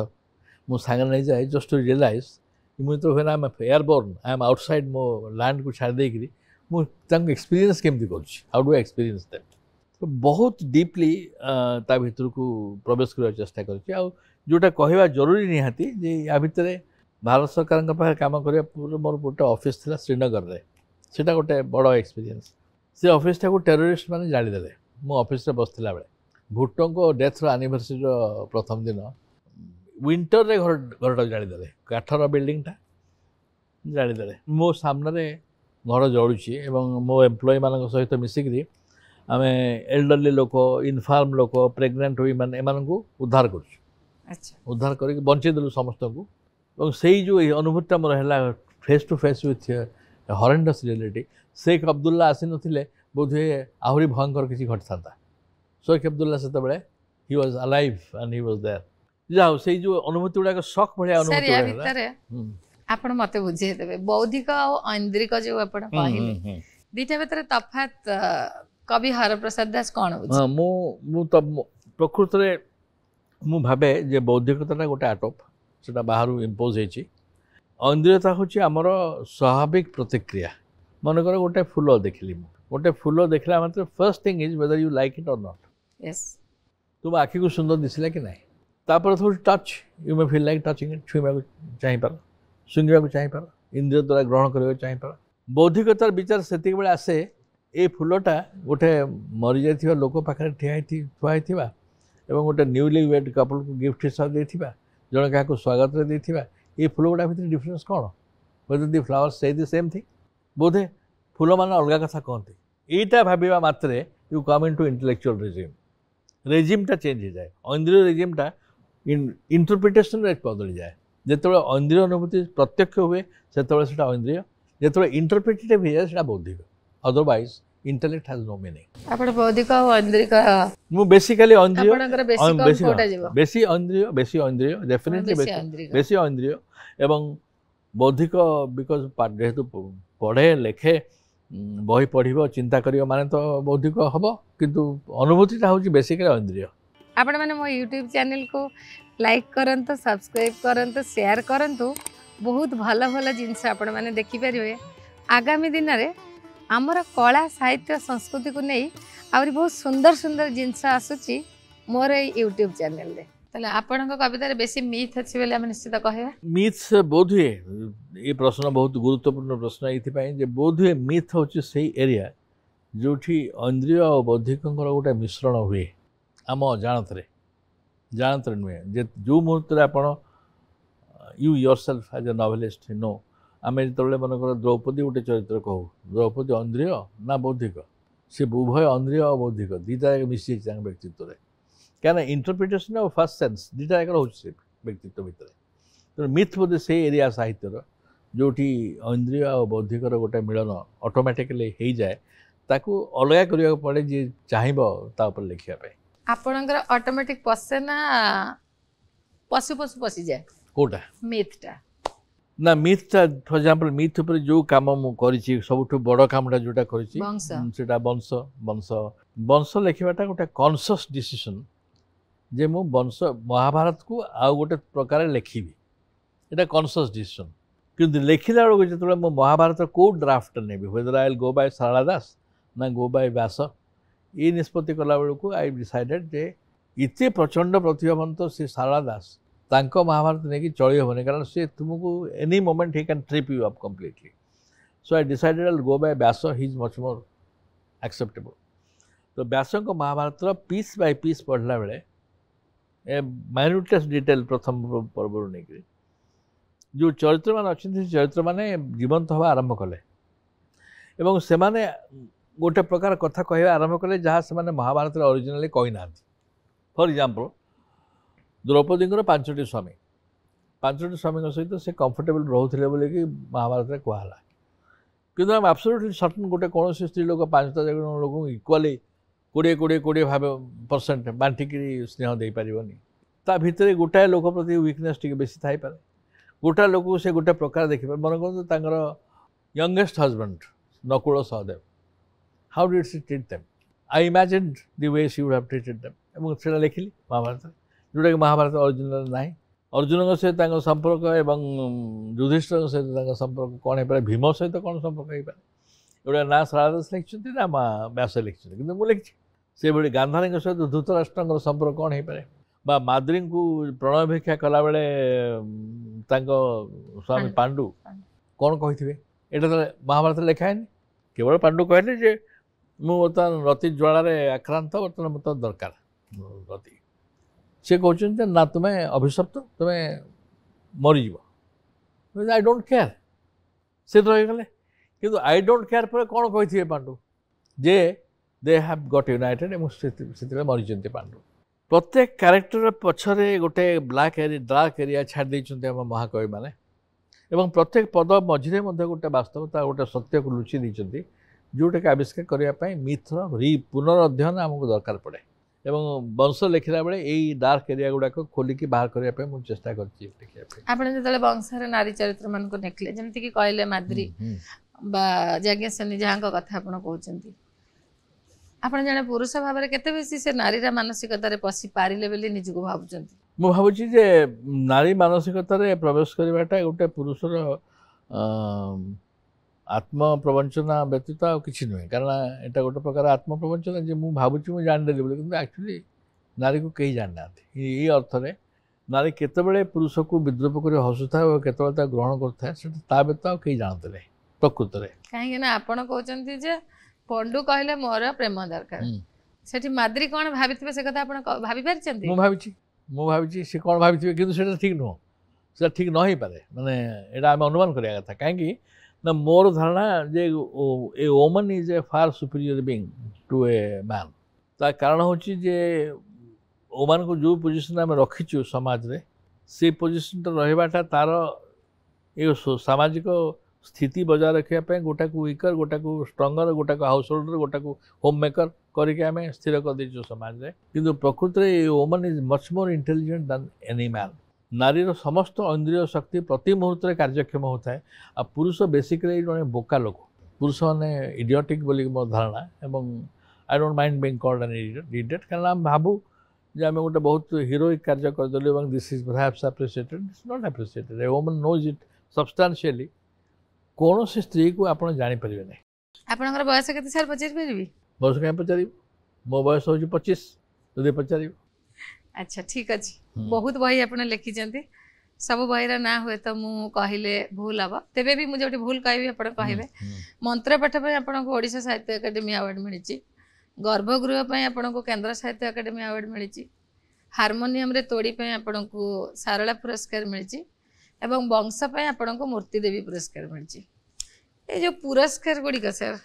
ମୁଁ ସାଙ୍ଗରେ ନେଇଯାଏ, ଜଷ୍ଟ ଟୁ ରିୟଲାଇଜ୍ ମୁଁ ତ ହୁଏ ଆମ୍ ଏୟାରବୋର୍ନ, ଆଇ ଏମ୍ ଆଉଟସାଇଡ୍ ମୋ ଲ୍ୟାଣ୍ଡକୁ ଛାଡ଼ି ଦେଇକିରି ମୁଁ ତାଙ୍କୁ ଏକ୍ସପିରିଏନ୍ସ କେମିତି କରୁଛି, ହାଉ ଡୁ ଏକ୍ସପିରିଏନ୍ସ ଦେମ୍। ବହୁତ ଡିପ୍ଲି ତା ଭିତରକୁ ପ୍ରବେଶ କରିବାକୁ ଚେଷ୍ଟା କରିଛି। ଆଉ ଯେଉଁଟା କହିବା ଜରୁରୀ ନିହାତି ଯେ ୟା ଭିତରେ ଭାରତ ସରକାରଙ୍କ ପାଖରେ କାମ କରିବା ପୂର୍ବରୁ ମୋର ଗୋଟେ ଅଫିସ୍ ଥିଲା ଶ୍ରୀନଗରରେ। ସେଇଟା ଗୋଟେ ବଡ଼ ଏକ୍ସପିରିଏନ୍ସ। ସେ ଅଫିସ୍ଟାକୁ ଟେରୋରିଷ୍ଟ ମାନେ ଜାଳିଦେଲେ ମୁଁ ଅଫିସ୍ରେ ବସିଥିଲା ବେଳେ। ଭୁଟ୍ଟୋଙ୍କ ଡେଥର ଆନିଭର୍ସରୀର ପ୍ରଥମ ଦିନ ୱିଣ୍ଟରରେ ଘରଟାକୁ ଜାଳିଦେଲେ, କାଠର ବିଲ୍ଡିଂଟା ଜାଳିଦେଲେ। ମୋ ସାମ୍ନାରେ ଘର ଜଳୁଛି ଏବଂ ମୋ ଏମ୍ପ୍ଲୟୀମାନଙ୍କ ସହିତ ମିଶିକିରି ଆମେ ଏଲ୍ଡରଲି ଲୋକ, ଇନଫାର୍ମ ଲୋକ, ପ୍ରେଗନେଣ୍ଟ ୱିମେନ୍ ଏମାନଙ୍କୁ ଉଦ୍ଧାର କରୁଛୁ। ଉଦ୍ଧାର କରିକି ବଞ୍ଚେଇଦେଲୁ ସମସ୍ତଙ୍କୁ। ଏବଂ ସେଇ ଯେଉଁ ଅନୁଭୂତିଟା ମୋର ହେଲା face to face with horrendous reality. Sheikh Abdullah ଆସିନଥିଲେ, बोधे आहरी भयंकर किसी घटता शेख अब्दुल्ला से he was alive and he was there जाओ से जो अनुभूति गुड़ाक शक भाया सर या अनुभूति भितर आपण मते बुझे देबे बौद्धिक और ऐन्द्रिक जो आपण कहले दीटा भितर तफात कवि हरप्रसाद दास कौन बुझे हाँ मु तो प्रकृत रे मु भाबे जे बौद्धिकता गोटे आटोप सेटा बाहर इम्पोज होती ऐन्द्रियता हूँ आमर स्वाभाविक प्रतिक्रिया मनकर गोटे फूल देखिली गोटे फूल देखला मतलब first thing is whether you like it or not yes तुम आखि को सुंदर दिसला कि नहीं तापर थोड़ी touch you may feel like touching it छुईवा चाहिपार शुंघा चाहिपार इंद्रिय द्वारा ग्रहण करने चाहिपार बौद्धिकतार विचार से आसे ये फूलटा गोटे मरी जाइथिबा लोक पाखे थुआई एवं गोटे न्यूली वेड कपल को गिफ्ट हिसाब देथिबा जन क्या स्वागत रे देथिबा ये फूल गुड़ा भीतर डिफरेंस कौन वेदर दि फ्लावर्स से द सेम थिंग बोधे फूल मान अलग कथा कहते यहीटा भाविबा मात्रे यू कम इनटू इंटेलेक्चुअल रेजिमटा चेंज हो जाए ऐन्द्रिय रेजिमटा इंटरप्रिटेशन रे बदली जाए जिते ऐन्द्रिय अनुभूति प्रत्यक्ष हुए से ऐन्द्रिय जो इंटरप्रिटेटिव हो जाए से बौद्धिक otherwise intellect has no meaning आपण बौद्धिक और ऐन्द्रिक मु बेसिकली ऐन्द्रिय आपणकर बेसिक कोटा जीव बेसी ऐन्द्रिय डेफिनेटली बेसी ऐन्द्रिय एवं बौद्धिक बिकज जेहेतु पढ़े लेखे बही पढ़ चिंता करियो माने तो बौद्धिक हम किंतु अनुभूतिटा हूँ बेसिकली ऐन्द्रिय आपण मैंने मो यूट्यूब चैनल को लाइक करंतु सब्सक्राइब करंतु शेयर करंतु बहुत भल भल जिनस आपण मैंने देखिपारे आगामी दिन में आमर कला साहित्य संस्कृति को नहीं आहुरी बहुत सुंदर सुंदर जिनस आसूची मोर यूट्यूब चैनल रे ताले आपणक कवितार बेसी मिथ अच्छी बोले आम निश्चित कहवा मिथ्स बोध हुए ये प्रश्न बहुत गुरुत्वपूर्ण प्रश्न ये बोध हुए मिथ हूँ से एरिया जो ऐन्द्रिय और बौद्धिक गोटे मिश्रण हुए आम जानत नुहे जो मुहूर्त आप you yourself as a novelist no आम जो मनकर द्रौपदी गोटे चरित्र कहू द्रौपदी ऐन्द्रिय ना बौद्धिक सी उभय ऐन्द्रिय और बौद्धिक दीटा मिसी व्यक्तित्व में क्या इंटरप्रिटेशन और फर्स्ट सेंस दीटा एक रोचे व्यक्तित्व भितर तो मिथ बोधे से एरिया साहित्यर जो ऐन्द्रिय और बौद्धिक गोटे मिलन ऑटोमेटिकली हो जाए ताकू अलग करिया पड़े जी चाहिए लिखापी आपणकर ऑटोमेटिक पसे ना पशु पशु पशि जाए कोटा मिथटा ना मिथटा फॉर एग्जांपल मिथ ऊपर जो काम मु करिछि सबठु बड़ कामटा जोटा करिछि सेटा वंश वंश वंश लिखिबाटा गोटे कॉन्शियस डिसीजन जे मु वंश महाभारत को आउ गोटे प्रकार लिखिबी एटा कॉन्शियस डिसीजन किंतु लिखिला बेलू जो महाभारत को ड्राफ्ट नेबी whether I will go by Sarala Das ना गो बाय व्यास ये निष्पत्ति कला बेलू आई डिसाइडेड जे इते प्रचंड प्रतिभावंत से सारला दास तांको महाभारत नहीं चली हेनी कारण सी तुमको any moment he can trip you up completely so I decided I will go by Vyas he is much more acceptable तो व्यास को महाभारत पीस बाय पीस पढ़ला बेले ए माइन्यूटेस्ट डिटेल प्रथम पर्व नहीं जो चरित्र मान अच्छे चरित्र माने जीवंत हवा आरंभ कले एवं से माने गोटे प्रकार कथा कहवा आरंभ कले जहाँ से महाभारत ओरिजिनाली कही ना फॉर एग्जांपल द्रौपदी 5टी स्वामी 5टी स्वामी सहित से कंफर्टेबल रोते बोले कि महाभारत में कहला किंतु आम एब्सोल्युटली सर्टन गोटे कौन स्त्री लोक 5टा लोक इक्वाली 20 भाव परसेंट बांटिक स्नेह दे पारनी ता भितर गोटाए लोक प्रति वीकनेस टी बेसी थाई पारे गोटा लोक से गोटे प्रकार देखिए मन कर youngest husband Nakul Sahadev how did she treat them I imagine the way she would have treated them और से लिखिली महाभारत जोटा कि महाभारत ओरिजिनल ना अर्जुन सहित संपर्क एवं युधिष्ठिर सहित संपर्क कौन हो पाए भीम सहित कौन संपर्क हो पाए गोटे ना सारदास लिखिं ना व्यास लिखिं कि मुझे लिखी से भाई गांधारी सहित धृतराष्ट्र संपर्क कौन हो पाए बा माद्री को प्रणय भिक्षा कला बेले स्वामी पांडु कौन कही यहाँ महाभारत लिखाए केवल पांडु कहले जे मु बर्तमान रति ज्वाल आक्रांत बर्तमान मत दरकार रति सी कहते ना तुम्हें अभिशप्त तुम्हें मरीज आई डोंट केयर से रहीगले किंतु आई डोंट केयर पर कौन कही पांडु जे दे हैव गॉट यूनाइटेड से मरीज पांडु प्रत्येक क्यारेक्टर पछरे गोटे ब्लैक एरिया डार्क एरिया छाड़ देइछन्ते हम महाकवि माने एवं प्रत्येक पद मझिरे गोटे वास्तवता गोटे सत्य को लुचि देइछन्ति जोटाक आविष्कार करने मिथर पुनर्अध्ययन आमको दरकार पड़े एवं वंश लिखला बेले यही डार्क एरिया गुड़ाक खोलिकी बाहर करने मुझे चेष्टा कर आपण जो वंशर नारी चरित्र मान देखले जमती कि कहले माद्री बा यज्ञसेनी जहाँ कथा आप कहते आपण जड़े पुरुष भाव में केते बेसी से नारीर मानसिकतार पशि पारे बोली निजक भावुं मु भावुची जे नारी मानसिकतार प्रवेश करवाटा गोटे पुरुषर आत्म प्रवंचना व्यतीत आ कि नुहे कारण यहाँ गोटे प्रकार आत्म प्रवंचना जे मुझे भावुची मुझे जानीदेली बोले कि एक्चुअली नारी को कहीं जानी ना ये अर्थ में नारी केतबेले पुरुष को विद्रूप कर हसुता और केतबेले ग्रहण करता है व्यतीत आ कहीं जानते नहीं प्रकृत में कहीं आपण कहते जे पंडु कहले मोर प्रेम दरकार सेठी माद्री कौन भाभी से कथा आपण भाभी पारिछंती मु भावी सी कौन भावी कि ठीक नुह से ठीक न हो पारे माने एटा आम अनुमान करिया कथा कहीं ना मोर धारणा जे a woman is a far superior being to a man ता कारण होची जे वोमन को जो पोजिशन आम रखीचु समाज रे से पोजिशन रहिबाटा तार ये सामाजिक स्थिति बजाय रखापी गोटा को विकर गोटा को स्ट्रंगर गोटा को हाउस होल्डर गोटा को होम मेकर करके आम स्थिर कर देचु समाज रे किंतु प्रकृत में woman is much more intelligent than any man नारीर समस्त इंद्रिय शक्ति प्रति मुहूर्त में कार्यक्षम होता है आ पुरुष बेसिकली जड़े बोका लोक पुरुष मैंने इडियोटिक बोली मोर धारणा एवं I don't mind being called an idiot कारण आम भावु जे आम गोटे बहुत हिरोइक कार्य करदेलु this is perhaps appreciated it's not appreciated a woman knows it substantially कौन से स्त्री को आप जापर ना आपनकर बयस केते साल पचारि परिबी बयस कहीं पचार मो बयस हूँ 25 जदि पचार अच्छा ठीक अच्छे बहुत बही आप लिखिं सब बहीर ना हुए तो मु कहले भूल हम तेबे भी मुझे भूल कहि आप कहे मंत्रपाठ आपको ओडिशा साहित्य एकाडेमी अवार्ड मिली गर्भगृह आपको केंद्र साहित्य एकाडेमी अवार्ड मिली हार्मोनियम रे तोड़ी आपन को सारला पुरस्कार मिली एवं वंश आपको मूर्ति देवी पुरस्कार मिली ये जो पुरस्कार गुड़िक सर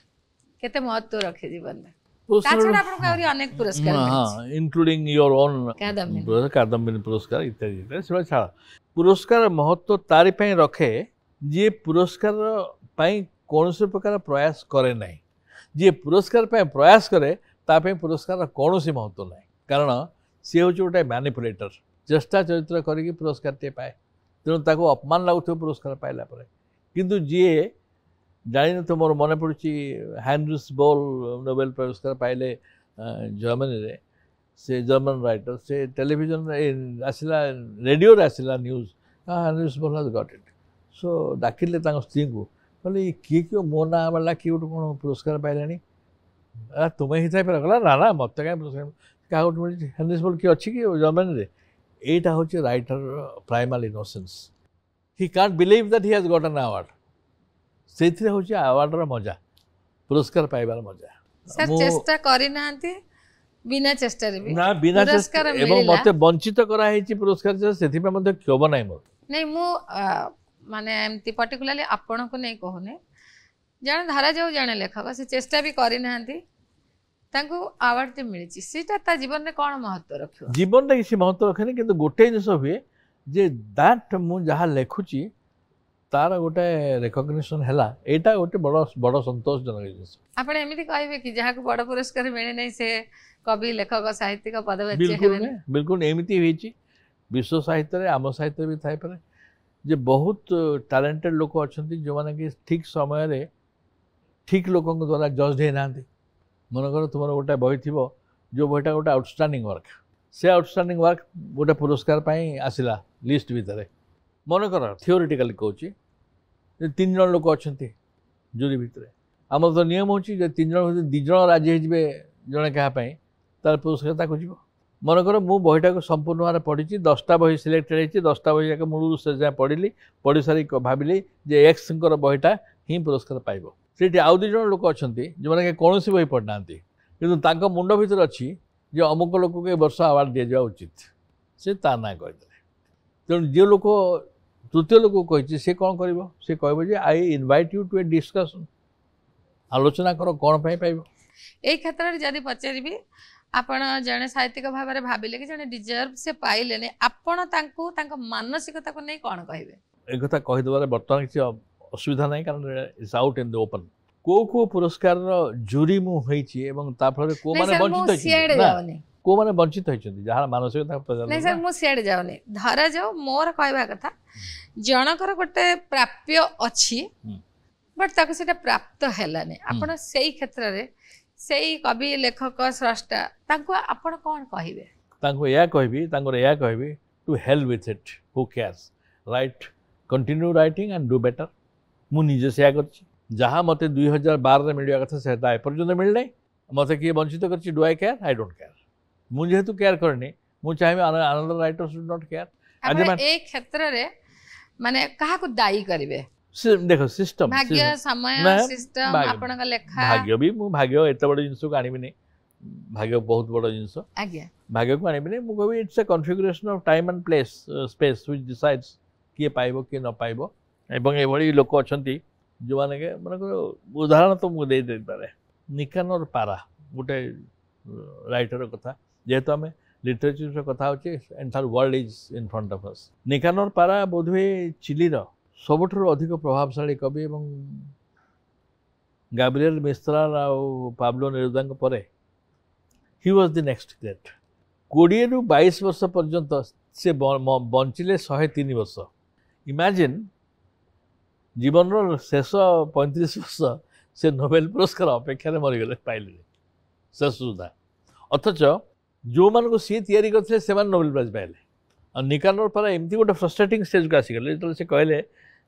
केते महत्व रखे जीवन में अनेक पुरस्कार इंक्लूडिंग योर ओन कादम्बिनी पुरस्कार इत्यादि इत्यादि छाड़ पुरस्कार महत्व तारी रखे जी पुरस्कार कौन से प्रकार प्रयास करे ना जी पुरस्कार प्रयास करे ताप पुरस्कार कौन सी महत्व ना कारण सी हूँ गोटे मैनिपुलेटर चेष्टा चरित्र करके पुरस्कार टे पाए तेणु ताको अपमान लगुव पुरस्कार पाइला किंतु जी जानी तो मोर मन पड़ी हाइनरिच बोल नोबेल पुरस्कार पाइले जर्मनी रे से जर्मन राइटर से टेलीविजन आसला रेडियो रे आसला न्यूज हाइनरिच बोल हैज गॉट इट सो डाकिले स्त्री को कहले किए किए मो ना वाला किए गोटे कौन पुरस्कार पाइलानी तुम्हें ही थाई कहला ना ना मत क्या पुरस्कार क्या गोटे मिली हाइनरिच बोल किए अच्छी कि जर्मनी रे एटा हूँ writer primal innocence he can't believe that he has got an award से हूँ अवार्डर मजा पुरस्कार पाइबार मजा सर चेष्टा करी नांती बिना चेष्टा रे भी ना बिना चेष्टा एवं मते वंचित करा हेची पुरस्कार से मते क्षोभ नाही मोर नहीं मु माने एमती पर्टिकुलरली आपण को नहीं कहने जाने धारा जाऊ जाने लेखक से चेष्टा भी करी नांती तांको अवार्ड ते मिली सीटा ता जीवन में कौन महत्व रखियो जीवन में किसी महत्व रखे किंतु गोटे जिनिस हुए जे दैट मु जहाँ लिखुची तार गोटे रिकग्निशन है यहाँ गोटे बड़ बड़ संतोषजनक जिनिस आप एमती कहे कि जहाँ को बड़ पुरस्कार मिले नहीं से कवि लेखक साहित्यिक पदवी बिल्कुल एमती होती विश्व साहित्य आम साहित्य भी थाई पारे जे बहुत टैलेंटेड लोक अच्छा जो मैंने कि ठीक समय ठीक लोक द्वारा जज है ना मनकर तुम गोटे बही थी जो बहीटा गोटे आउटस्टैंडिंग वर्क से आउटस्टैंडिंग वर्क गोटे पुरस्कार आसला लिस्ट भितर मनकर थियोरिटिकली कहूँ 3 जन लोक अच्छा जूरी भितर आम तो नियम हो 3 जन 2 जन राजी हो जड़े क्या तार पुरस्कार ताको जीव मनकर मु बहीटा को संपूर्ण भाव पढ़ी 10टा बही सिलेक्टेड हो 10टा बही जाक मूल से जाए पढ़ी पढ़ी सारी भाविली जे एक्स बहीटा ही पुरस्कार पाइब से आउ 2 जन लोक अच्छा जो मैंने कौन सी बही पढ़ना कि मुंड भर अच्छी जो अमुक लोक को वर्ष अवार्ड दि जावा उचित से ता ना कहते तेणु जो लोक तृतीय लोक कही सी कौन कर कह I invite you to a discussion आलोचना कर कौन पाइब यही क्षेत्र में जदि पचारि आपण जड़े साहित्यिक भाव में भाविले कि जड़े डिजर्व से पाइले नहीं आपण मानसिकता को नहीं कौन कहे एक कथा कहीदेव बर्तमान किसी असुविधा ना कारण it's out in the open को पुरस्कार जूरी मु होईची एवं ता फल को नहीं माने सर मु वंचित सियाड़े होईची ना जाऊनी को माने वंचित होईचंदी जहार मानसिकता प्रदान नहीं सर मु सियाड़े जाऊनी धरा जाओ मोर कहवा कथा जनकर गोटे प्राप्य अछि बट ताको सेटा प्राप्त हेलानी आपण सेही क्षेत्र रे सेही कवि लेखक स्रष्टा ताको आपण कोन कहिबे तांको या कहबी तांको या कहबी to hell with it who cares right continue writing and do better मु निजे से करछि जहाँ मते 2012 रे मिलिया कथा सेटा ए पर्यंत मिल नै मते किए वंचित करछि do I care I don't care मु जेहेतु केयर करनी मु चाहे another writer should not care आपण ए क्षेत्र रे माने काहा को दायी करिवे देखो सिस्टम भाग्य समय सिस्टम आपण का लेखा भाग्य भी मु भाग्य एत बड़ जिंस को आनिबि नै भाग्य बहुत बड़ जिंस आज्ञा भाग्य को आनिबि नै मु कहबी it's a configuration of time and place space which decides किए पाइबो कि न पाइबो एवं एभली लोक अछंती जो माने के मन उदाहरण तो मु दे दे पारे निकानर पारा गोटे राइटर कथा जेहेतु आम लिटरेचर कथा होचे entire world is in front of us Nicanor Parra बोधवे चिलीर सबुठारु अधिक प्रभावशाली कवि एवं गैब्रिएल मिस्त्राल और पाब्लो नेरुदा परे he was the next great 20 रु 22 वर्ष पर्यंत से बंचिले 103 वर्ष इमेजिन जीवन शेष 35 वर्ष से नोबेल पुरस्कार अपेक्षा मरीगले पाइले शेष सुधा अथच जो मान को सी तैयारी करते से नोबेल प्राइज पाइले और निकानर पर एमती गोटे फ्रस्ट्रेटिंग स्टेज को आसीगले जो से कहले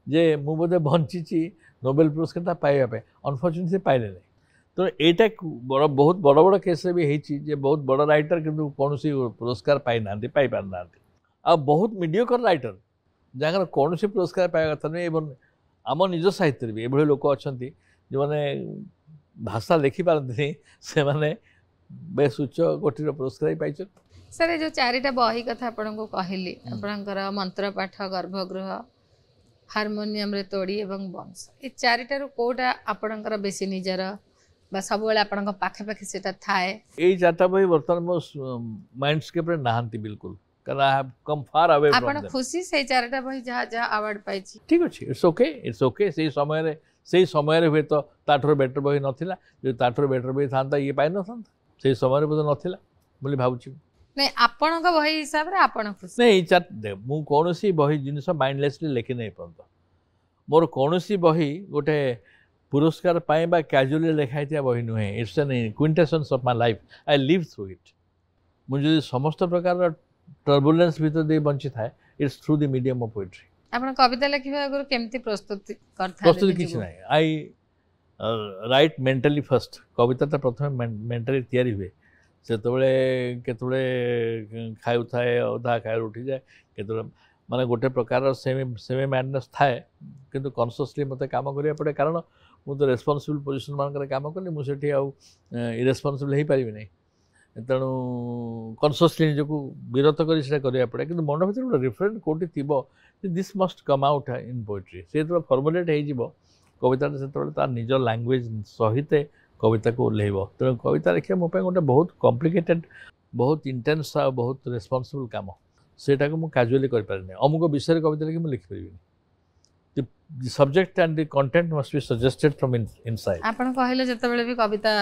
जे मु बोधे बंची नोबेल पुरस्कार पाइबा अनफर्चुनेटली से पाइले नहीं तो एटा बड़ बहुत बड़ बड़ केस भी होती बहुत बड़ राइटर किंतु कौन पुरस्कार पाई ना पाई पार ना आ बहुत मीडियोकर राइटर जहाँ कौन पुरस्कार पाइबा कथा नहीं एवं आम निज साहित्य भी एभली लोक अच्छा जो मैंने भाषा लिखि पारती से माने बेस उच्च कोटिर पुरस्कार पाई सर जो चारिटा बही कथा आपन को कहली आपनकर मंत्र पाठ गर्भगृह हार्मोनियम रे तोड़ी एवं वंश ए चारिटा रो कोटा आपनकर बेसी निजर बा सब बेले आपन पाखे पाखे सेटा थाए ए चारटा बही वर्तमान मो माइंडस्केप रे नाहंती बिल्कुल कारण I have come far away from आपन खुशी से चारिटा बही जहा जहा अवार्ड पाई छी ठीक अछि इट्स ओके से समय रे हुए तो ताठर बेटर बही नथिला जो ताठर बेटर बही थांता ये पाइ न थांता से समय रे बोध नथिला बोली भाबुची नहीं आपण का बही हिसाब रे आपण खुशी नहीं चार दे मु कोनोसी बही जिनिस माइंडलेसली लेखि नै परंत मोर कोनोसी बही गोटे पुरस्कार पाए बा कैजुअली लेखाइतिया बही नुहे it's an quintessence of my life I live through it मुझे समस्त प्रकार टर्बुलेंस भीतर दे बंची थाए it's through the medium of poetry आपण कविता लेखिबा गुरु केमती प्रस्तुति करथा प्रस्तुति किछ नै आई राइट मेंटली फर्स्ट कविता तो प्रथम मेंटली तैयारी हुए से केतबे खाउ थाए अधा खाए उठी जाए केतबे माने गोटे प्रकार सेमी मैडनेस थाए किंतु कॉन्शियसली मते काम करिया पड़े कारण मु तो रेस्पोंसिबल पोजीशन मान काम कली मु सेठी आ इरेस्पोंसिबल हे पारिबि नै तेणु कॉन्शियसली निजको विरत करी सेटा करिया पड़े किंतु मन भीतर गोटे डिफरेंट कोटी थिबो this must come out in poetry से तो फॉर्मुलेट हे जिवो कविता से तार निज लैंग्वेज सहित कविता को ओह्लैब तेणु कविता लिखा मो गोटे बहुत कॉम्प्लिकेटेड बहुत इंटेंस आ बहुत रेस्पोंसिबल काम सेटा को मु कैजुअली कर पारे अमुक विषय कविता लिखि मु लिखि परिबिनी the subject and the content must be suggested from inside आपण कहले जतबेले भी कविता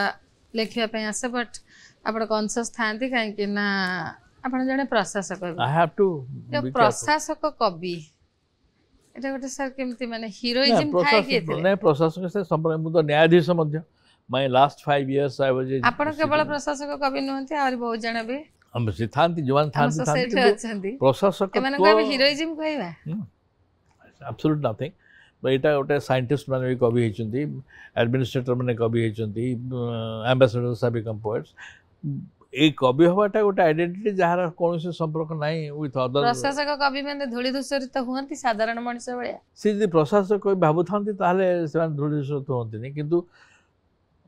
लेखिया पे आसे बट आपण कॉन्शियस थांती काहे कि ना आपण जने प्रशासक आई हैव टू प्रशासक कवि एटा गोटे सर केमती माने हीरोइज्म थाए कि नै प्रशासक से संपर्क मु तो न्यायाधीश मध्य my last 5 years I was आपण केवल प्रशासक कवि नहंती और बहुत जने भी हम से थांती जवान थांती प्रशासक एमन को हीरोइज्म कहबा एब्सोल्यूट नथिंग बट एटा गोटे साइंटिस्ट माने भी कवि हेचंती एडमिनिस्ट्रेटर माने कवि हेचंती एम्बेसडर्स हैव बिकम पोएट्स ए कवि हवाटा गोटे आइडेंटिटी जहार कौन से संपर्क नाही विथ अदर प्रशासक कवि माने धूଳି दूषित हुअंती साधारण मनुष्य भलिया से यदि प्रशासक कोई भाबु थांती ताले से धूଳି दूषित होंती नहीं किंतु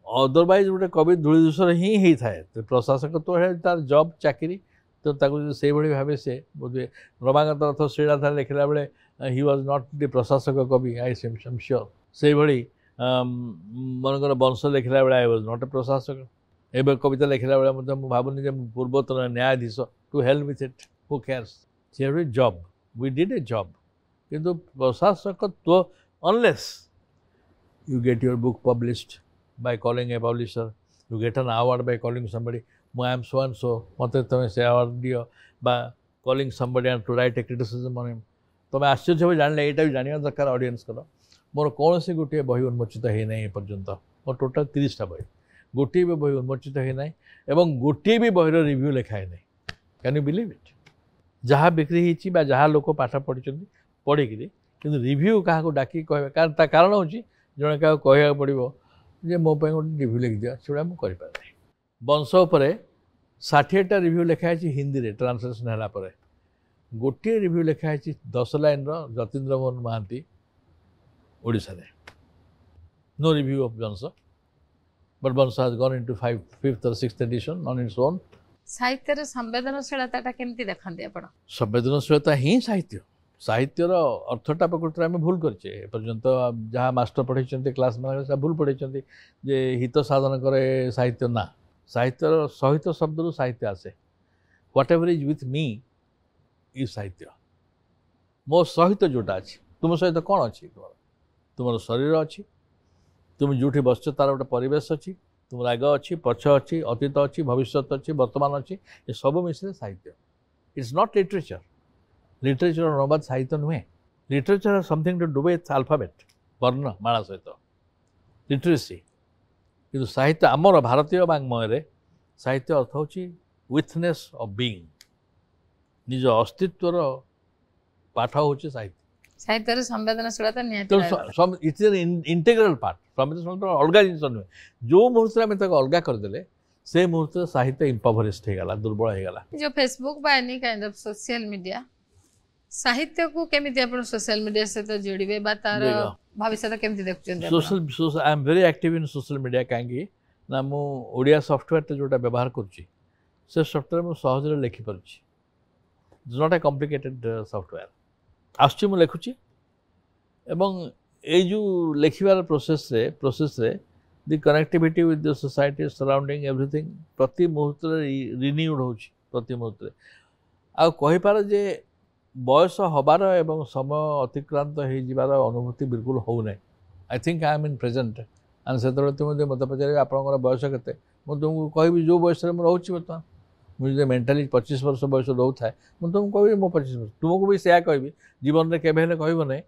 अदरवाइज गोटे कवि धूଳି दूषित ही हेई थाए तो प्रशासक तो है तार जॉब चाकरी तो ताको से भली भाबे से बोधे रमाकांत रथ श्रीनाथ लिखला बेले ही वाज नॉट द प्रशासक कवि आई एम श्योर से भली मनकर वंश लिखला बेले आई वाज नॉट अ प्रशासक एबे कविता लिखला बेले मु भाबुनी जे पूर्वतन न्यायाधीश to hell with it who cares every job we did a job किंतु प्रशासक तो unless you get your book published by calling a publisher, you get an award by calling somebody, I am so and so, mate tame se award dio, ba calling somebody and to write a criticism on him. तमें आश्चर्य भाव जानले एटा भी जानिया दरकार audience करो मोर कौन से गोटे बही उन्मोचित है नहीं पर्यंत मोर टोटल 30टा बही गोटे भी बही उन्मोचित है नहीं एवं गोटे भी बहीर रिव्यू लिखाए नहीं कैन यू बिलीव इट जहाँ बिक्री होती जहाँ लोक पाठ पढ़ी पढ़िकी कि रिव्यू क्या डाक कह कारण हूँ जड़े क्या कह पड़ो जे मो गोटे रिव्यू लिखि दिया से मुझे वंश उपर 60टा रिव्यू लिखाई हिंदी में ट्रांसलेसन है गोटे रिव्यू लिखाई 10 लाइन जतीन्द्र मोहन महांती ओडिशा रे no review of Vansh but Vansh has gone into 5th or 6th edition on its own साहित्य संवेदनशीलता केमती देखते आपण संवेदनशीलता ही साहित्य साहित्यर अर्थटा प्रकृति आम भूल करचे पर्यंत जहाँ मास्टर पढ़े क्लास में भूल पढ़े जे हित साधन करे साहित्य ना साहित्यर सहित शब्द साहित्य आसे what ever is with me is साहित्य मो सहित जोटा अच्छी तुम सहित कौन अच्छी तुम शरीर अच्छी तुम जो बस तार गोटे परिवेश अच्छी तुम आग अच्छी पछ अच्छी अतीत अच्छी भविष्य अच्छी वर्तमान अच्छी ये सब मिश्रे साहित्य इट्स नॉट लिटरेचर लिटरेचर अनुवाद साहित्य नुहे literature has something to do with alphabet वर्ण माला सहित लिटरेसी किंतु साहित्य आमर भारतीय वाङ्मय साहित्य अर्थ हूँ विथनेस ऑफ बीइंग निज अस्तित्वर पाठ हूँ साहित्य साहित्य संवेदनशीलता तो इट्स एन इंटीग्रल पार्ट संवेदनशीलता अलग जिन नुहे जो मुहूर्त में अलग करदे से मुहूर्त साहित्य इम्पवरिश्ड हो गला दुर्बल हो गला जो फेसबुक बा any kind of social media साहित्य को केमिति आपण सोशल मीडिया से तो जोड़िबे बा तार भविष्य केमिति देखछन social I am very active in social media कांगी ना मु ओडिया सॉफ्टवेयर ते जोटा व्यवहार करछि से सॉफ्टवेयर मु सहज रे लिखि परछि it's not a complicated software आछि मु लिखुछि एवं ए जो लिखिबार प्रोसेस रे the connectivity with the society surrounding everything प्रति मुहूर्त रिन्यूड होछि प्रति मुहूर्त रे आ कहि पार जे बयस हबार एवं समय अतिक्रांत हो जीवार अनुभूति बिल्कुल हो ना I think I am in present and से तुम मत पचारे आप बयस के तुमको कहि जो बयस रोचे बर्तमान मुझे मेंटाली 25 वर्ष बयस रो था मुझे तुमको कह मो 25 वर्ष तुमको भी सैया कहि जीवन में केवे कह ना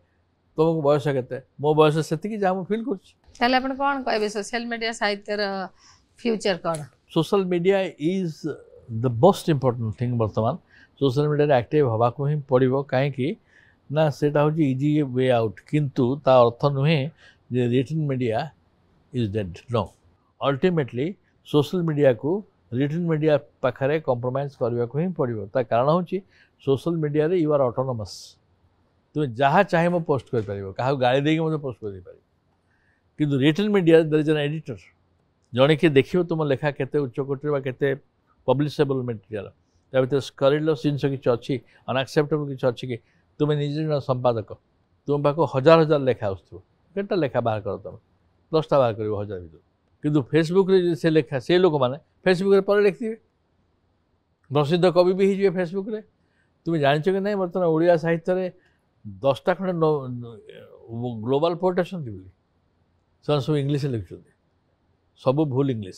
तुमको बयस के मो बयस से जहाँ मुझे फिल कर कौन कहे सोशल मीडिया साहित्यर फ्यूचर कौन social media is the most important thing बर्तमान सोशल मीडिया एक्टिव हवा को ही पड़ो कहीं ना सेटा हूँ इजी वे आउट किंतु ता अर्थ नुहे जे written media is dead no ultimately social media को रिटन मीडिया पाखे कॉम्प्रोमाइज करने को ही पड़ो ता कारण हूँ सोशल मीडिया रे यू आर ऑटोनोमस तुम जहाँ चाहे मो पोस्ट कर पार क्या गाड़ी देकी मत पोस्ट कर पार किंतु written media there is an editor जड़े कि देखियो तुम लेखा केते उच्चकोटीर केते पब्लिशेबल मटेरियल त्या भर स्करिलस जिन किसी अच्छी अनएक्सेप्टेबल किसी अच्छी कि तुम्हें निजे संपादक तुम पाक हजार हजार लेखा आसता लेखा बाहर कर तुम 10टा बाहर कर 1000 भर किंतु फेसबुक रे से लेखा से लोक मैंने फेसबुक रे पर लिखिए प्रसिद्ध कवि भी हो फेसबुक रे तुम जान कि नहीं बर्तमान ओडिया साहित्य रे 10टा खंडे ग्लोबल पोएट अच्छा सब इंग्लिश लिखुं सब भूल इंग्लिश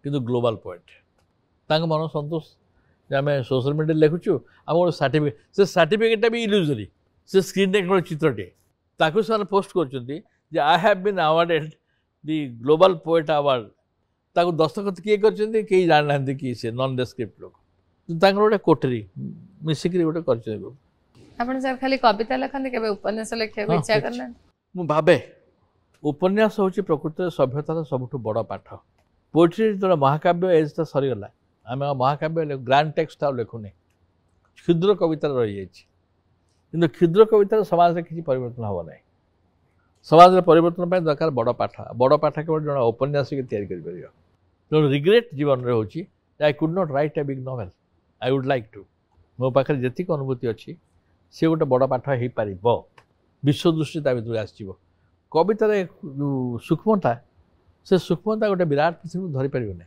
किंतु ग्लोबल पोएट मन सतोष आम सोशल मीडिया लिखुचु आम गोटे सर्टिफिकेट से सर्टिफिकेटा भी इल्यूजरी से स्क्रीन रे गोटे चित्रटे ताकू से पोस्ट कर I have been awarded the global poet award ताकू दस्तखत किए कर कई जाना कि से नॉन डेस्क्रिप्ट लोक गोटे कोठरी मिसिक गोटे कर सर खाली कविता लिखते के उपन्यास लिखा इच्छा करना मु भावे उपन्यास हूँ प्रकृत सभ्यतार सबुठ बड़ पाठ पोएट्री जो महाकाव्य एजटा सरीगला आम महाकाव्य ग्रांड टेक्स्ट आ लिखुनी क्षुद्र कविता रही जाइए क्षुद्र कवितार समाज में किसी परिवर्तन हम ना समाज परिवर्तन दरकार बड़ पाठ केवल जो उपन्यासिक तैयारी कर तेणु रिग्रेट जीवन में हूँ I could not write a big novel I would like to मो पाखे जी अनुभूति अच्छी सी गोटे बड़ पाठ हो पार विश्वदृष्टि ता भर आसो कवितार सूक्ष्मता से सूक्ष्मता गोटे विराट पृथ्वी धरी पार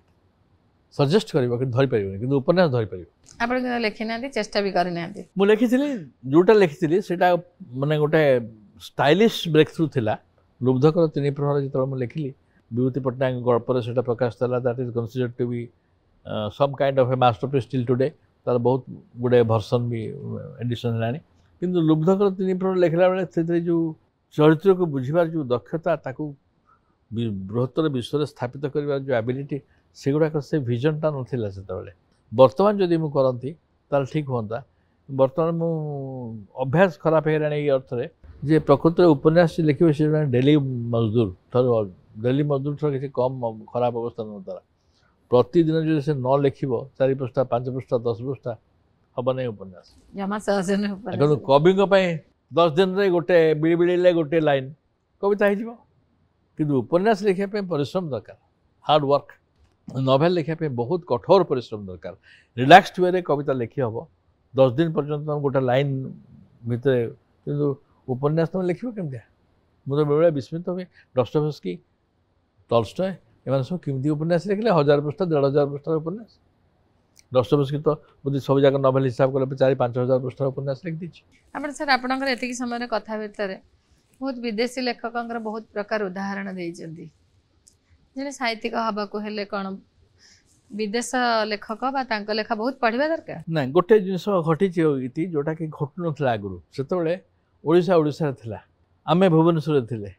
सजेस्ट कर धरी पार कि उपन्यास धरी पार लिखी ना चेष्टा भी करना मुझे लिखी जोटा लिखी से माने गोटे स्टाइलिश ब्रेक थ्रू थिला लुब्धकर तीन प्रहर जो लिखिली विभूति पट्टनायक गल्पर से प्रकाश था that is considered to be some kind of a masterpiece still today तार बहुत गुड़े भर्सन भी एडिशन है किंतु लुब्धकर तीन प्रहर लिखला बेले से जो चरित्र को बुझार जो दक्षता ताकू बृहत्तर विश्व स्थापित कर जो एबिलिटी से गुड़ाक से विजनटा नाला से बर्तमान जदि मुझे करती ताल ठीक हाँ बर्तमान मु अभ्यास खराब है ये अर्थ रे जे प्रकृत उपन्यास लिखे से डेली मजदूर थर डेली मजदूर थर किसी कम खराब अवस्था न तारा प्रतिदिन जो से न लिख 4 पृष्ठा 5 पृष्ठा 10 पृष्ठा हम नहीं उपन्यास जमा सहज नहीं उपन्यास कवि 10 दिन रे गोटे बिड़बिड़े गोटे लाइन कविता हो कि उपन्यास लिखापी परिश्रम दरकार हार्ड वर्क नोवेल लिखापी बहुत कठोर परिश्रम दरकार रिलैक्सड वे कविता लिखी हम 10 दिन पर्यंत गोटे लाइन भितर कि उपन्यास तुम लिख केमती मुझे बेले विस्मित हुए डॉस्टोयेवस्की टॉल्स्टॉय एम सब केमती उपन्यास लिखले 1000 पृष्ठा 1500 पृष्ठार उपन्यास डॉस्टोयेवस्की तो बुद्धि सब जगह नोवेल हिसाब कले 4-5 पृष्ठार उपन्यास लिख दी आपण सर आपनकर एतिकी समय कथा भितर बहुत विदेशी लेखक बहुत प्रकार उदाहरण देइचंदी जे साहित्यिक हवा को हेले कौन विदेश लेखक बा तांको लेखा बहुत पढ़िबा दरकार ना गोटे जिनस घटी जोटा कि घटु नथिला आगुरु सेतबेले ओडिशा ओडिशा थिला आमे भुवनेश्वर थिले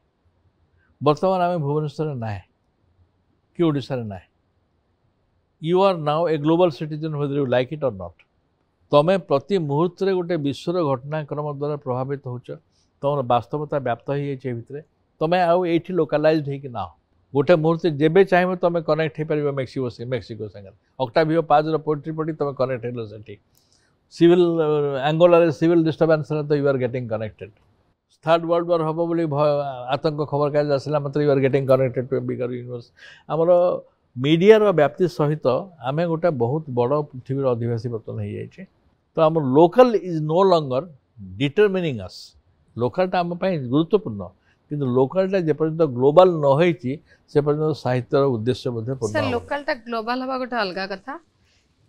वर्तमान आमे भुवनेश्वर ना कि ओडिशा ना you are now a global citizen whether you like it or not तमें प्रति मुहूर्त रे गोटे विश्वर घटनाक्रम द्वारा प्रभावित होच तुम वास्तवता व्याप्त हो भितर तुम्हें आउ ये लोकालाइज हो ना गोटे मुहूर्त जेबे चाहिए तुम कनेक्ट हो पार मेक्सिको संगे ऑक्टावियो पाज पोएट्री पढ़ी तुम कनेक्ट हो सिविल आंगोला सिविल डिस्टर्बेंस तो you are getting connected third world war हम बोली आतंक खबर कागज आसला मतलब you are getting connected to bigger universe आमर मीडिया व्याप्ति सहित आम गोटे बहुत बड़ पृथ्वी अधिवासी बर्तमान हो जाए तो आम local is no longer determining us लोकालटा आम गुरुत्वपूर्ण किंतु लोकालटा जे पर्यंत ग्लोबल न होईची से पर्यंत साहित्यर उद्देश्य पूर्ण सर लोकालटा ग्लोबल हवा गोटे अलग कथा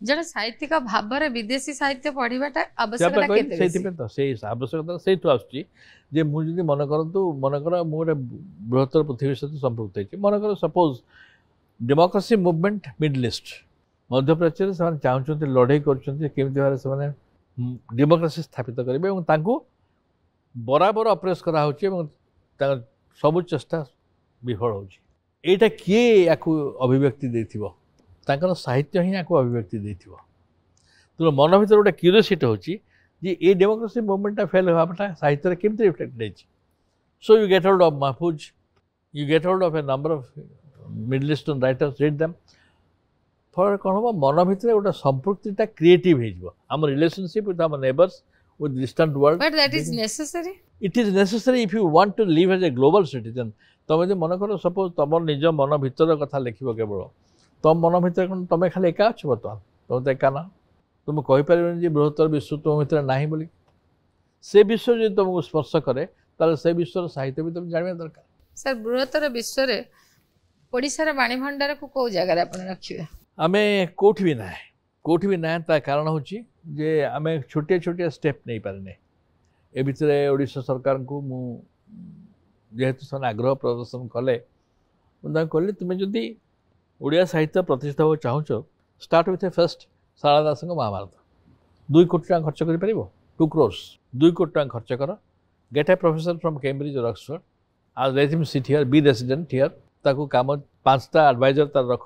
जड़े साहित्यिक भाव में विदेशी साहित्य पढ़ाटा आवश्यकता तो से आवश्यकता से आसुची जे मुझे मन करतु मनकर मुझे बृहत्तर पृथ्वी सहित संपृक्त होती मनकर suppose democracy movement Middle East मध्य प्राच्य से चाहते लड़े करमती भाव से डेमोक्रेसी स्थापित करेंगे बराबर अप्रेस करा सबु चेष्टा विफल होटा किए या अभिव्यक्ति देथिबो तांकर साहित्य ही या अभिव्यक्ति देथिबो तो मन भर गोटे क्यूरियोसिटी होची जे ए डेमोक्रेसी मूवमेंटा फेल होवाटा साहित्य केमती रिफ्लेक्टेड होची so you get hold of Mahfouz you get hold of a number of Middle Eastern writers read them फल कौन हम मन भर गोटे संपृक्तिटा क्रिएटिव हो आम रिलेशनशिप विथ आम neighbours with distant world but that is necessary it is necessary if you want to live as a global citizen तुम जो मन कर सपोज तुम निज मन भर कथा लिख केवल तुम मन भर तुम खाली एका अच्छे बर्तमान तुम तो एका ना तुम कहीपर बृहत्तर विश्व तुम भर ना बोली से विश्व जो तुमको स्पर्श करे ताले से विश्वर साहित्य भी तुम जानवा दरकार सर बृहत्तर विश्व रे ओडिशा बाणी भंडार को कौ जगह आप रखिए आमे कोठी भी ना ता कारण होची जे आम छोटे छोटे स्टेप नहीं पारे ए भितर ओडिशा सरकार को जेहेतु से आग्रह प्रदर्शन कले मुझे कहली तुम्हें जदि ओडिया साहित्य प्रतिष्ठा हो चाहूच start with a first Sharada Das Mahabharata 2 कोटी टका खर्च कर 2 crores 2 कोटी टका खर्च कर gate A professor from Cambridge और ऑक्सफोर्ड आज let him sit here B resident here ताकू काम 5टा एडवाइजर तार रख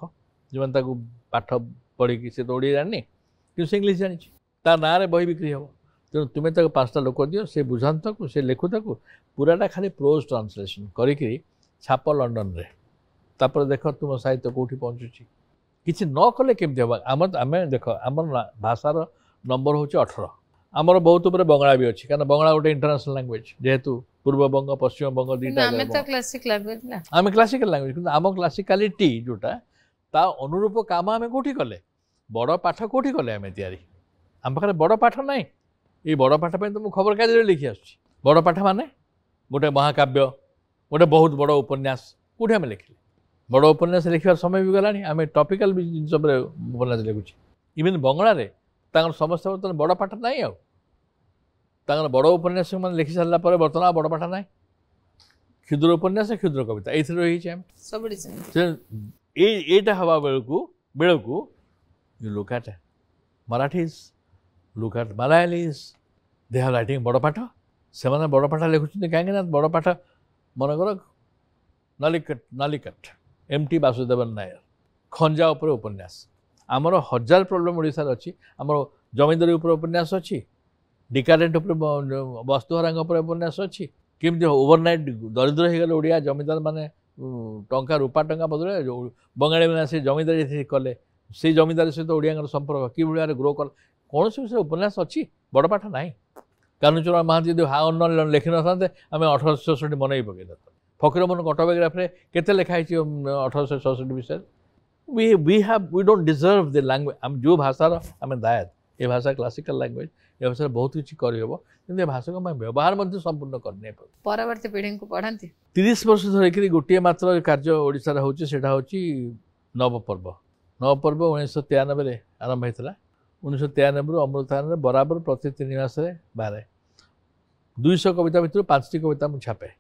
जो पाठ पढ़ी से तो ओडिया जानी कि से इंग्लीश जानी ता ना रे बही बिक्री हम तेणु तुम्हें तक 5टा लोक दियो से बुझाता को से लिखुता को पूराटा खाली प्रोज ट्रांसलेशन करी छाप लंडन रे तापर देख तुम साहित्य कौटी पहुँचुची किसी न कले केमती हम आम देख आम भाषार नंबर हूँ 18 आमर बहुत ऊपर बंगला भी अच्छी कारण बंगला गोटे इंटरनेशनल लैंग्वेज जेहेतु पूर्व बंग पश्चिम बंग दीटा आम क्लासिकल लैंग्वेज कि आम क्लासिकालिटी जोटा ता अनुरूप काम आम कौटी कले बड़ पाठ कौटी कले आम तैयारी आम पाखे बड़ पाठ ना ये बड़ पाठ तो मुझे खबर कागज लिखी आसुची बड़ पाठ माने गोटे महाकाव्य गोटे बहुत बड़ उपन्यास कौटी आम लिखिले बड़ उपन्यास लिखार समय भी गलानी आम टॉपिकल भी जिन उपन्यास लिखुची इवन बंगला समस्या बर्तमान बड़ पाठ ना बड़ उपन्यास मैंने लिखि सारा बर्तमान बड़ पाठ ना क्षुद्र उपन्यास क्षुद्र कविता ये रही आम सब एटा हवा बेलू you look at Marathis look at Malayalis they have writing बड़ पाठ से बड़ पाठ लिखुं कहीं बड़ पाठ मनकर नालिकट एमटी वासुदेवन नायर खंजा उपर उपन्यास आमर 1000 प्रोब्लेम ओडिशार अच्छी आमर जमींदारी उपर उपन्यास अच्छी डिकाडेंट उपर वस्तुहरा उपर उपन्यास अच्छी केमती ओवरनाइट दरिद्र हो गले ओडिया जमींदार माने टंका रूपा टंका बदले बंगाली मैंने से जमींदारी कले से जमींदारी सहित ओडिया संपर्क कि भाई ग्रो कल कौन से विषय उपन्यास अच्छी बड़ पाठ ना कानुचरण महांती जो हा अन्न लिखि न था आम 1866 मन पकई फकीरमोहन ऑटोबायोग्राफी केते लिखाई 1866 विषय we don't deserve the language आम जो भाषार आम दायद ये भाषा क्लासिकल लैंग्वेज ये भाषा बहुत किसी करहब कि भाषा को व्यवहार संपूर्ण करने परवर्ती पीढ़ी को पढ़ाती 30 वर्ष धरिकी गोटे मात्र कार्य ओडिशार होची सेटा होची नवपर्व 1993 आरंभ होता 1993 अमृतायन बराबर प्रति 3 मास बारे 200 कविता भितर 5टी कविता मुझे छापे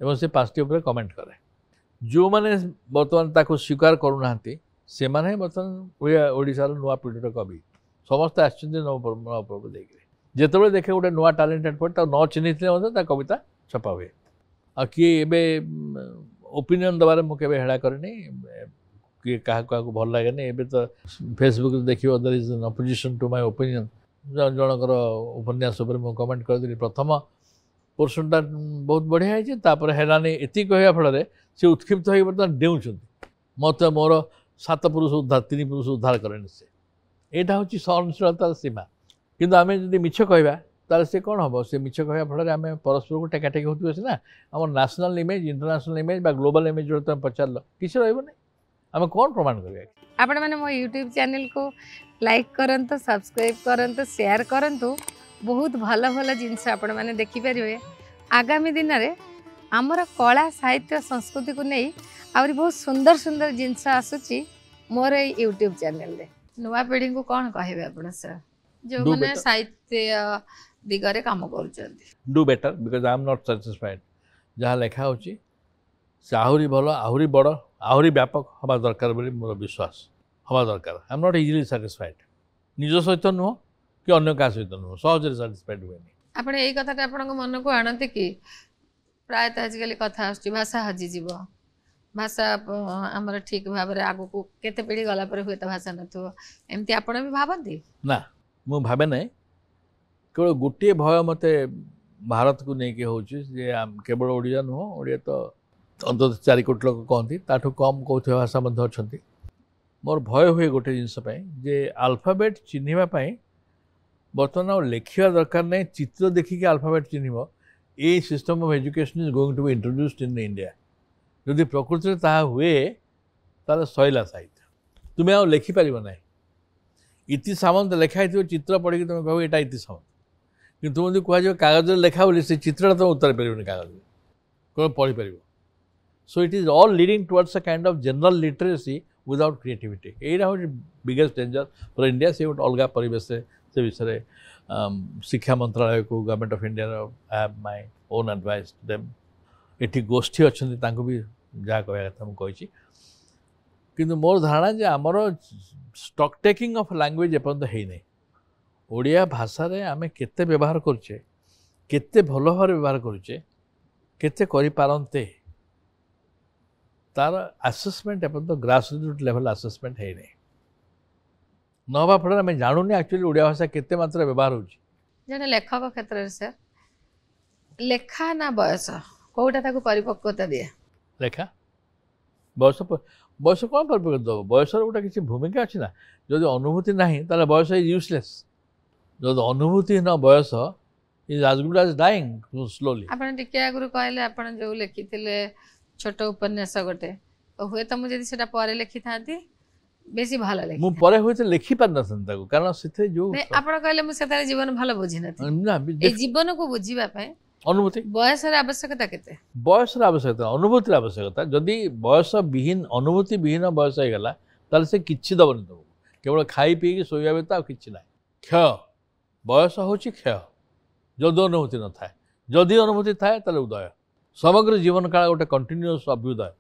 और से 5टी उपर कमेंट करे जो मैंने बर्तमान ताको स्वीकार करूना से माने बर्तमान ओडिशार नुआ पीढ़ीर कवि समस्त आश्चर्य नवपर्व देखिए जिते देखे गोटे नुआ टैलेंटेड पोएट न चिन्ही कविता छपा हुए आ किए ओपिनियन दबार मुझे हेड़ा करनी किए क्या भल लगे एबे तो फेसबुक देखिए there is an opposition to my opinion जनकर उपन्यास मुझे कमेंट करदेली प्रथम पोर्शनटा बहुत बढ़िया है हेलानी एति कहवा फल से उत्क्षिप्त हो बर्तमान डेउं मत मोर 7 पुरुष उद्धार 3 पुरुष उद्धार करें से यहाँ हूँ सहनशीलतार सीमा किंतु आम जब मिछ कहवा ताल से कौन हम से मिछ कहवा फल आम परस्पर को टेकाटेकी होती सीना आम national image international image global image जो तुम पचार किसी रही आम कौन प्रमाण करें आपण मैंने मो यूट्यूब चैनल को लाइक करंतु सब्सक्राइब करंतु शेयर करंतु बहुत भल भल जिनस आपण मैंने देखिपारे आगामी दिन में आमर कला साहित्य संस्कृति को नहीं आहरी बहुत सुंदर सुंदर जिनस आसूची मोर यूट्यूब चैनल रे नुआ पीढ़ी को कौन कहे आपण सर जो माने साहित्य दिगरे काम करूछंती do better because I am not satisfied जहाँ लेखा होची से आहरी भल आहरी बड़ आहरी व्यापक हवा दरकार बोली मोर विश्वास हवा दरकार आई एम नॉट इजिली सैटिस्फाइड निज सहित नुह कि अन्य क्या सहित नुह सहज सैटिस्फाइड हुए आपण यही कथाटा आपण मन को आणते कि प्रायतः आजिकल कथा आसुची भाषा हजिजी भाषा आमर ठीक भाव में आग को केते पीढ़ी गला पर हुए तो भाषा नथो एमती आपण भी भावती ना मु भावे ना केवल गोटे भय मते भारत को लेकिन हूँ केवल ओडिया नुह ओडिया तो अंत 4 कोटी लोक कहती ताठू कम कौन भाषा अच्छा मोर भय हुए गोटे जिनसपाई जे आल्फाबेट चिन्हवाई बर्तमान लिखा दरकार नहीं चित्र देखिए आल्फाबेट चिन्ह ये system of education is going to be introduced in India जदि प्रकृति में ताहा हुए ताले सैला साहित्य तुम्हें आ लिखिपार ना इति सामंत लिखाई चित्र पढ़ी तुम कह यहाँ इति सामंत कि तुम जो कह कागज लेखा बोली से चित्रटा तुम उतार पार कागज कौन पढ़ीपर so it is all leading towards a kind of general literacy without creativity यहाँ हूँ बिगेस्ट डेंजर फॉर इंडिया से गोटे अलग परिवेश से विषय शिक्षा मंत्रालय को government of India I have my own advice to them एटी गोष्ठी अच्छा भी जहाँ कह कथा मुझे किंतु मोर धारणा जे आमर स्टॉक टेकिंग ऑफ लैंग्वेज एपर्यंत है नहीं ओडिया भाषा रे आमे केते व्यवहार करछे केते भल भाव व्यवहार करछे केते करि पारंते तार असेसमेंट एपर्यंत ग्रासरूट लेवल असेसमेंट है नहीं नवा फल आम जानूनी एक्चुअली ओडिया भाषा केते मात्रा व्यवहार होछि जने लेखक क्षेत्र रे सर लेखा ना बयस कोटा ताको परिपक्वता दिए लेखा बयस बयस कौन परिपक्वता दब बयस गोटे किसी भूमिका अच्छी ना जदि अनुभूति नहीं ताले बयस इज यूजलेस जब अनुभूति न बयस is as good as dying slowly आपण टिके आगुरु कहले आपण जो लिखिथिले छोट उपन्यास गोटे तो हुए तो मुझे सेटा परे लिखि थांती बेसी भालो लागे मु परे होय त लिखि पार नथन ताको कारण सेथे जो नै आपण कहले मु सेतारे जीवन भालो बुझि नथि ना ए जीवन को बुझिबा पय अनुभूति बयस रे आवश्यकता केते बयस रे आवश्यकता अनुभूति रे आवश्यकता जदि बयस विहीन अनुभूति विहीन बयस हो गला ताले से किछि दबनि तो केवल खाई पी के सोया बेता आ किछि ना क्षय बयस होछि क्षय जदि अनुभूति न थाए जदि अनुभूति थाए ताले उदय समग्र जीवन काल गोटे कंटिन्यूअस अभ्युदय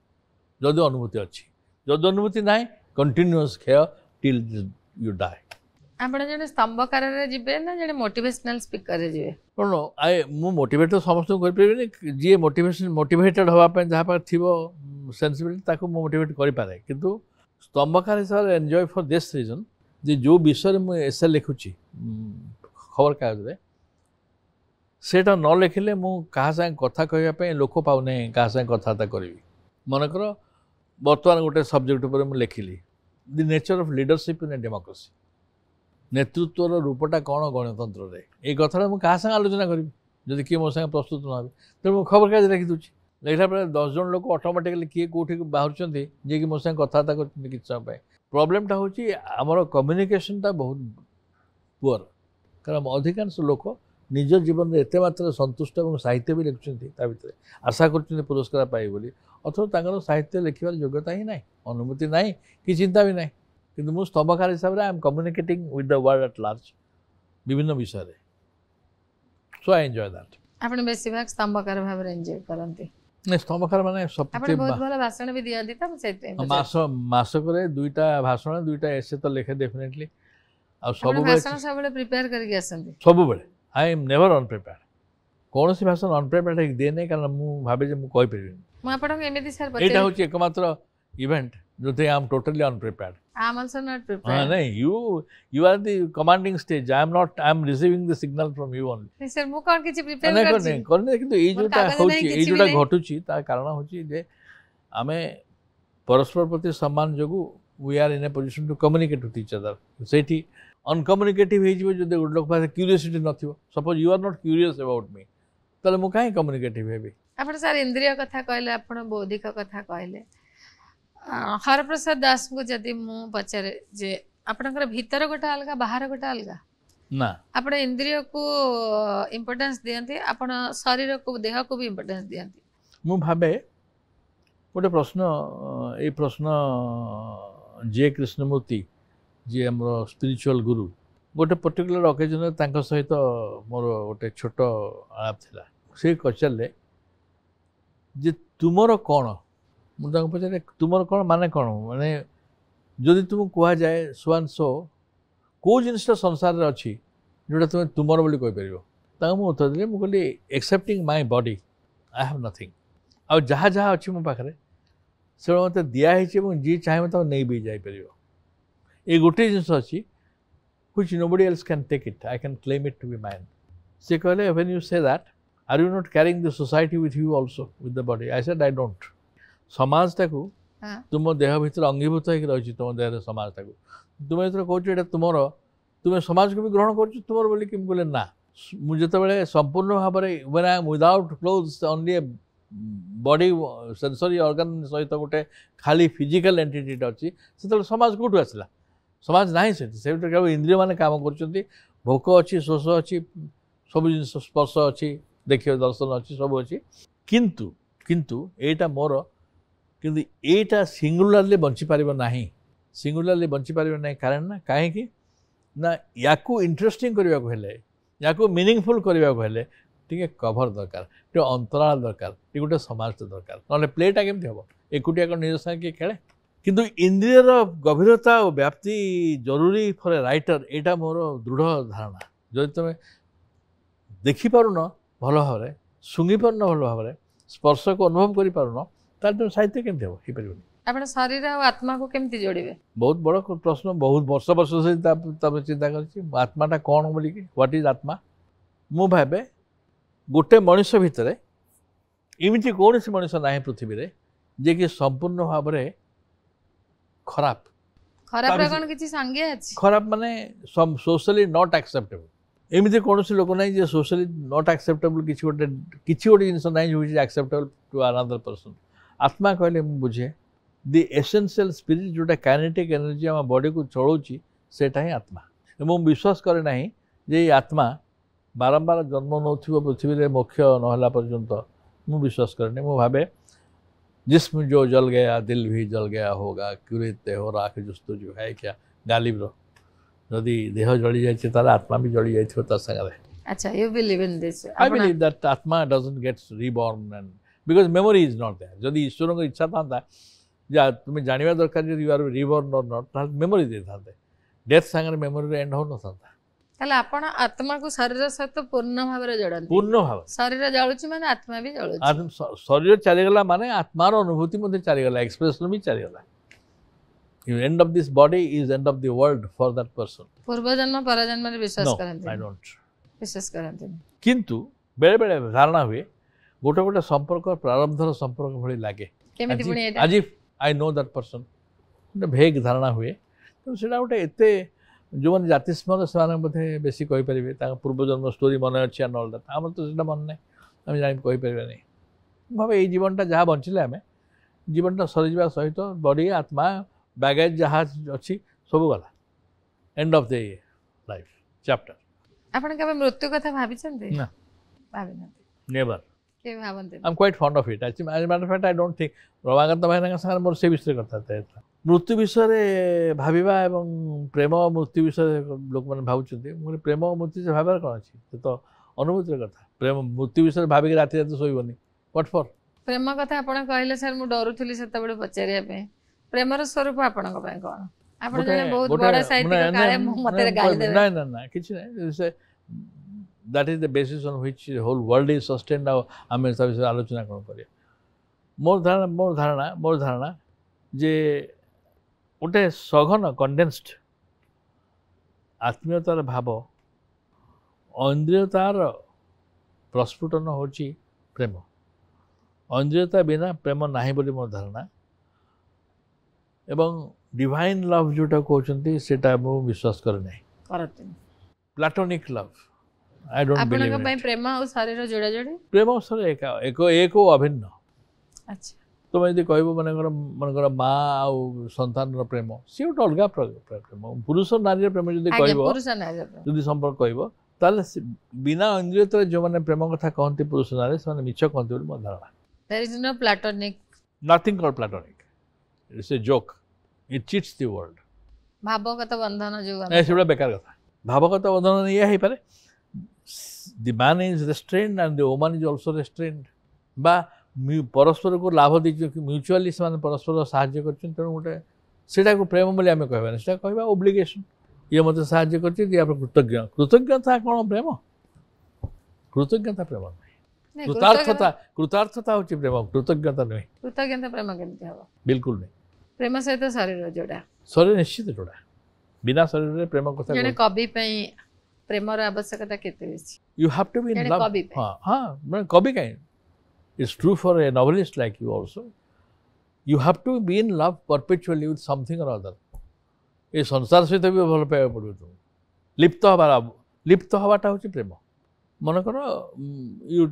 जदि अनुभूति अच्छी जदि अनुभूति ना कंटिन्यूअस क्षय टिल यू डाए आपण जने स्तंभकार रे जिबे ना जने मोटिवेशनल स्पीकर रे जिबे कौन आई मु मोटिवेट तो समस्त को कर जी मोटिवेटेड हवा जहाँ पाखे थी सेंसिबिलिटी ताको मोटिवेट करें किंतु स्तंभकार हिसाब से एंजॉय फॉर दिस रीजन जे जो विषय में एसे लिखुची खबर कागज सेटा न लिखिले मु कहा संगे कथा कहवाई लोक पाऊना क्या संगे कथबार्ता करी मनकर बर्तमान गोटे सब्जेक्ट उपर मु लिखिली the nature of leadership in a democracy नेतृत्वर रूपटा कौन गणतंत्र रे ये कथा मुझे क्या संगे आलोचना करी जदि किए मो संगे प्रस्तुत न हे तेणु मुझे खबर कागज लिखी दूची लिखला 10 जन लोक ऑटोमेटिकली किए कौटी बाहर जी कि मो संगे कथबार्ता कर किसी समय प्रोब्लेमटा हूँ आमर कम्युनिकेशनटा बहुत पुअर कारण अधिकांश लोक निज जीवन में एत मात्रा संतुष्ट और साहित्य भी लिखुं भितर आशा कर पुरस्कार पाए बोली अथवा साहित्य लिखार योग्यता ही ना अनुभूति ना कि चिंता भी ना कि मुझे स्तंभकार हिसाब से I am communicating with the world at large विभिन्न विषय सो आई एंजॉय दैट आपण बेसी भाग स्तंभकार भाव रे एंजॉय करंती स्तंभकार माने सब आपण बहुत भलो भाषण भी दियंती त सेते मासक दुईटा भाषण दुईटा एसे तो लिखे डेफिनेटली आ सब भाषण सब प्रिपेयर करके आसंती सब आई एम नेवर अनप्रिपेयर्ड कौन सी भाषण अनप्रिपेयर्ड दिए नहीं कारण मुझे भावे जे मुझे कहीपर मु आपण एमिति सर एटा होची एकमात्र इवेंट जो थे I am totally unprepared I am also not prepared नहीं you are the commanding stage I am not I am receiving the signal from you only नहीं सर मु कोन किछि प्रिपेयर करछि करने किंतु ए जोटा होची ए जोटा घटुची ता कारण होची जे आमे परस्पर प्रति सम्मान जोगु we are in a position to communicate with each other सेठी अनकम्युनिकेटिव हो जो गोटे लोक पास क्यूरियोसिटी नथिबो suppose you are not curious about me तले मु काहे कम्युनिकेटिव हेबी आपण सर इंद्रिय कथा कहले आपण बौद्धिक कथा कहले हरप्रसाद दास को जदि मु पचारे जे आपनकर भीतर गोटा अलगा बाहर गोटा अलगा ना आपण इंद्रिय को इंपोर्टेंस दियंती आपण शरीर को देह को भी इंपोर्टेंस दियंती मु भाबे गोटे प्रश्न ए प्रश्न जे कृष्णमूर्ति जी आम स्पिरिचुअल गुरु गोटे पर्टिकुलर ओकेजन तांको सहित मोर गोटे छोट आलाप थिला से पचारे जे तुमर कौन मुझे पचारे तुमर कौन माने कौन माने जदि तुम कह जाए स्वान सो कौ जिनटा संसार अच्छी जोटा तुम तुमर बोली कहीपर मुझे उत्तर देली मुझे कहली excepting my body I have nothing आ जहाँ जहाँ अच्छी मो पाखे से मत दिखाई जी चाहे मतलब नहीं भी जापर ये गोटे जिनस अच्छी which nobody else can take it. I can claim it to be mine. Se कहले when you say that, are you not carrying the society with you also, with the body? I said I don't. समाज टाकू तुम देह भीतर अंगीभूत होकर रही तुम देह समाज टाकू तुम्हें जो कहे तुमर तुम्हें समाज को भी ग्रहण कर तुमर बोली कि बोले ना मुझे जो संपूर्ण भाव में when I am without clothes only a body sensory organ सहित गोटे खाली फिजिकल एंटिटी अच्छी से समाज कौटू आसला समाज ना से केवल इंद्रिय मैंने काम कर भोक अच्छी शोष अच्छी सब जिन स्पर्श अच्छी देखिए दर्शन अच्छी सब अच्छी किंतु किंतु एटा मोर किंतु एटा सिंगुलरली बंची पारिबो नाही सिंगुलरली बंची पारिबो नाही कारण ना काहे ना याकू इंटरेस्टिंग करबा को हेले याकू मीनिंगफुल करबा को हेले टिके कभर दरकार टिके अंतराल दरकार टिके गोटे समाज दरकार नले प्लेटा केमति हबो एकुटिया को निज संगे खेले किंतु इंद्रियर गभीरता और व्याप्ति जरूरी फॉर ए राइटर एटा मोर दृढ़ धारणा जदि तुम देखिपारुन भल भाव में शुंगिपारुन भल भाव में स्पर्श को अनुभव करिपारुन ताल तुम साहित्य केमति हो ही परिबो आपण शरीर और आत्मा को केमति जोड़िबे बहुत बड़ प्रश्न बहुत वर्ष वर्ष से तब चिंता करछि आत्माटा कौन बोली कि व्हाट इज आत्मा मु भाबे गोटे मनुष्य भितर इमिति कौन सी मनुष्य ना पृथ्वी रे जे कि संपूर्ण भाव में खराब खराब कौन किसी संज्ञा अछि खराब माने सोशली नॉट एक्सेप्टेबल एमती कौन लोक ना जे सोशली नॉट एक्सेप्टेबल किसी गोटे जिनस ना जो एक्सेप्टेबल टू अनदर पर्सन आत्मा कहले बुझे दि एसेंशियल स्पिरिट जोटा काइनेटिक एनर्जी आम बॉडी को चलाऊँगी सेटा ही आत्मा मुझे विश्वास करे ना जे आत्मा बारंबार जन्म नौ पृथ्वी में मोक्ष नहला पर्यंत मुझे विश्वास करे मुझे भावे जिस्म जो जल गया दिल भी जल गया होगा क्यूरित हो राख जुस्तुजु है क्या गालिब रो यदि देह जली जाए तार आत्मा भी जली जाए संगे अच्छा you believe in this I believe that atma doesn't gets reborn and because memory is not there जदि ईश्वर को इच्छा था जा तुम्हें जानवा दरकार जो यू आर रिबॉर्न और नॉट ताल मेमोरी दे था डेथ सांगे मेमोरी एंड हो न था ताले आपण आत्मा को शरीर सहित पूर्ण भाव रे जोड़न पूर्ण भाव शरीर जळुची माने आत्मा भी जळुची शरीर चलीगला माने आत्मार अनुभूति मध्य चलीगला एक्सप्रेशन भी चलीगला end of this body is end of the world for that person पूर्व जन्म पर जन्म रे विश्वास करंती आई डोंट विश्वास करंती किंतु बेले बेले धारणा हुए गोटे गोटे संपर्क प्रारंभर संपर्क भली लागे केमिति पुणी एटा आज if I know that person गोटे भेग धारणा हुए तो सेटा गोटे एते जो मैंने जाति स्मरण से बोधे बेसी कहींपारे पूर्वजन्म स्टोरी मन अच्छे एंड ऑल दैट आम तो सेटा मन नहीं आम जान कहींपारे नहीं भाव ये जीवनटा जहाँ बंचिले आम जीवनटा सरीजा सहित बॉडी आत्मा बैगेज जहाँ अच्छी सब गला end of the life chapter आपण केबे मृत्यु कथा भाबिचंती ना भाबिनाती नेवर के भाबंती I am quite fond of it as matter of fact I don't think Ramakant भाईना संगे मोर से विषय कथा था मृत्यु विषय भाविबा एवं प्रेम और मृत्यु विषय लोक मैंने भावुंट मुझे प्रेम और मृत्यु से भावर कौन अच्छी तो अनुभूतिर कथा प्रेम मृत्यु विषय भाविक राति राति शोबनी व्हाट फॉर प्रेम कथा आपण कहले सर मु डरुथली सेता बडे पचारिया पे प्रेमर स्वरूप आपण को पय कोन आपण जने बहुत बड़ा साहित्यिक काले मते गाली देबे ना ना ना किछ नै से that is the basis on which whole world is sustained now आमे सब विषय आलोचना कोन करिया मोर धारणा जे गोटे सघन कंडेन्स्ड आत्मीयतार भाव इंद्रियतार प्रस्फुटन होची प्रेम इंद्रियता बिना प्रेम नाही बोली मोर धारणा एवं डिवाइन लव जोटा कहते सेटा मु विश्वास करे नहीं करते platonic love I don't believe आपन पय प्रेम और शरीर जोड़ा जोड़ी प्रेम और शरीर एक अभिन्न अच्छा तुम यदि कहब मनकर माँ आउ संतान प्रेम सी गोटे अलग प्रेम पुरुष नारी प्रेम जब कह संपर्क कह ताले बिना इंद्रियत जो मैंने प्रेम कथा कहते पुरुष नारी से मिछ कहते बोली मोर धारणा there is no platonic nothing called platonic it's a joke it cheats the world भावगत बंधन जो से बेकार कथा भावगत बंधन ये है पारे the man is restrained and the woman is also restrained बा परस्पर को लाभ दी म्यूचुअली से परस्पर साहाय्य कर तेणु गोटे सेटा को प्रेम बोली आम कहबानी से कहवा ओब्लिगेशन ये मत साहाय्य कर कृतज्ञ कृतज्ञता कौन प्रेम कृतज्ञता प्रेम नहीं कृतार्थता कृतार्थता हूँ प्रेम कृतज्ञता नुहे कृतज्ञता प्रेम केमती हम बिल्कुल नहीं प्रेम सहित शरीर जोड़ा शरीर निश्चित जोड़ा बिना शरीर प्रेम कथा जने कवि पई प्रेमर आवश्यकता केते बेसी you have to be in love हां हां मैं कवि कहीं It's true for a novelist like you also. You have to be in love perpetually with something or other. ये संसार सहित भी भल पाइबा पड़ो तुम लिप्त हवाटा हूँ प्रेम मन कर you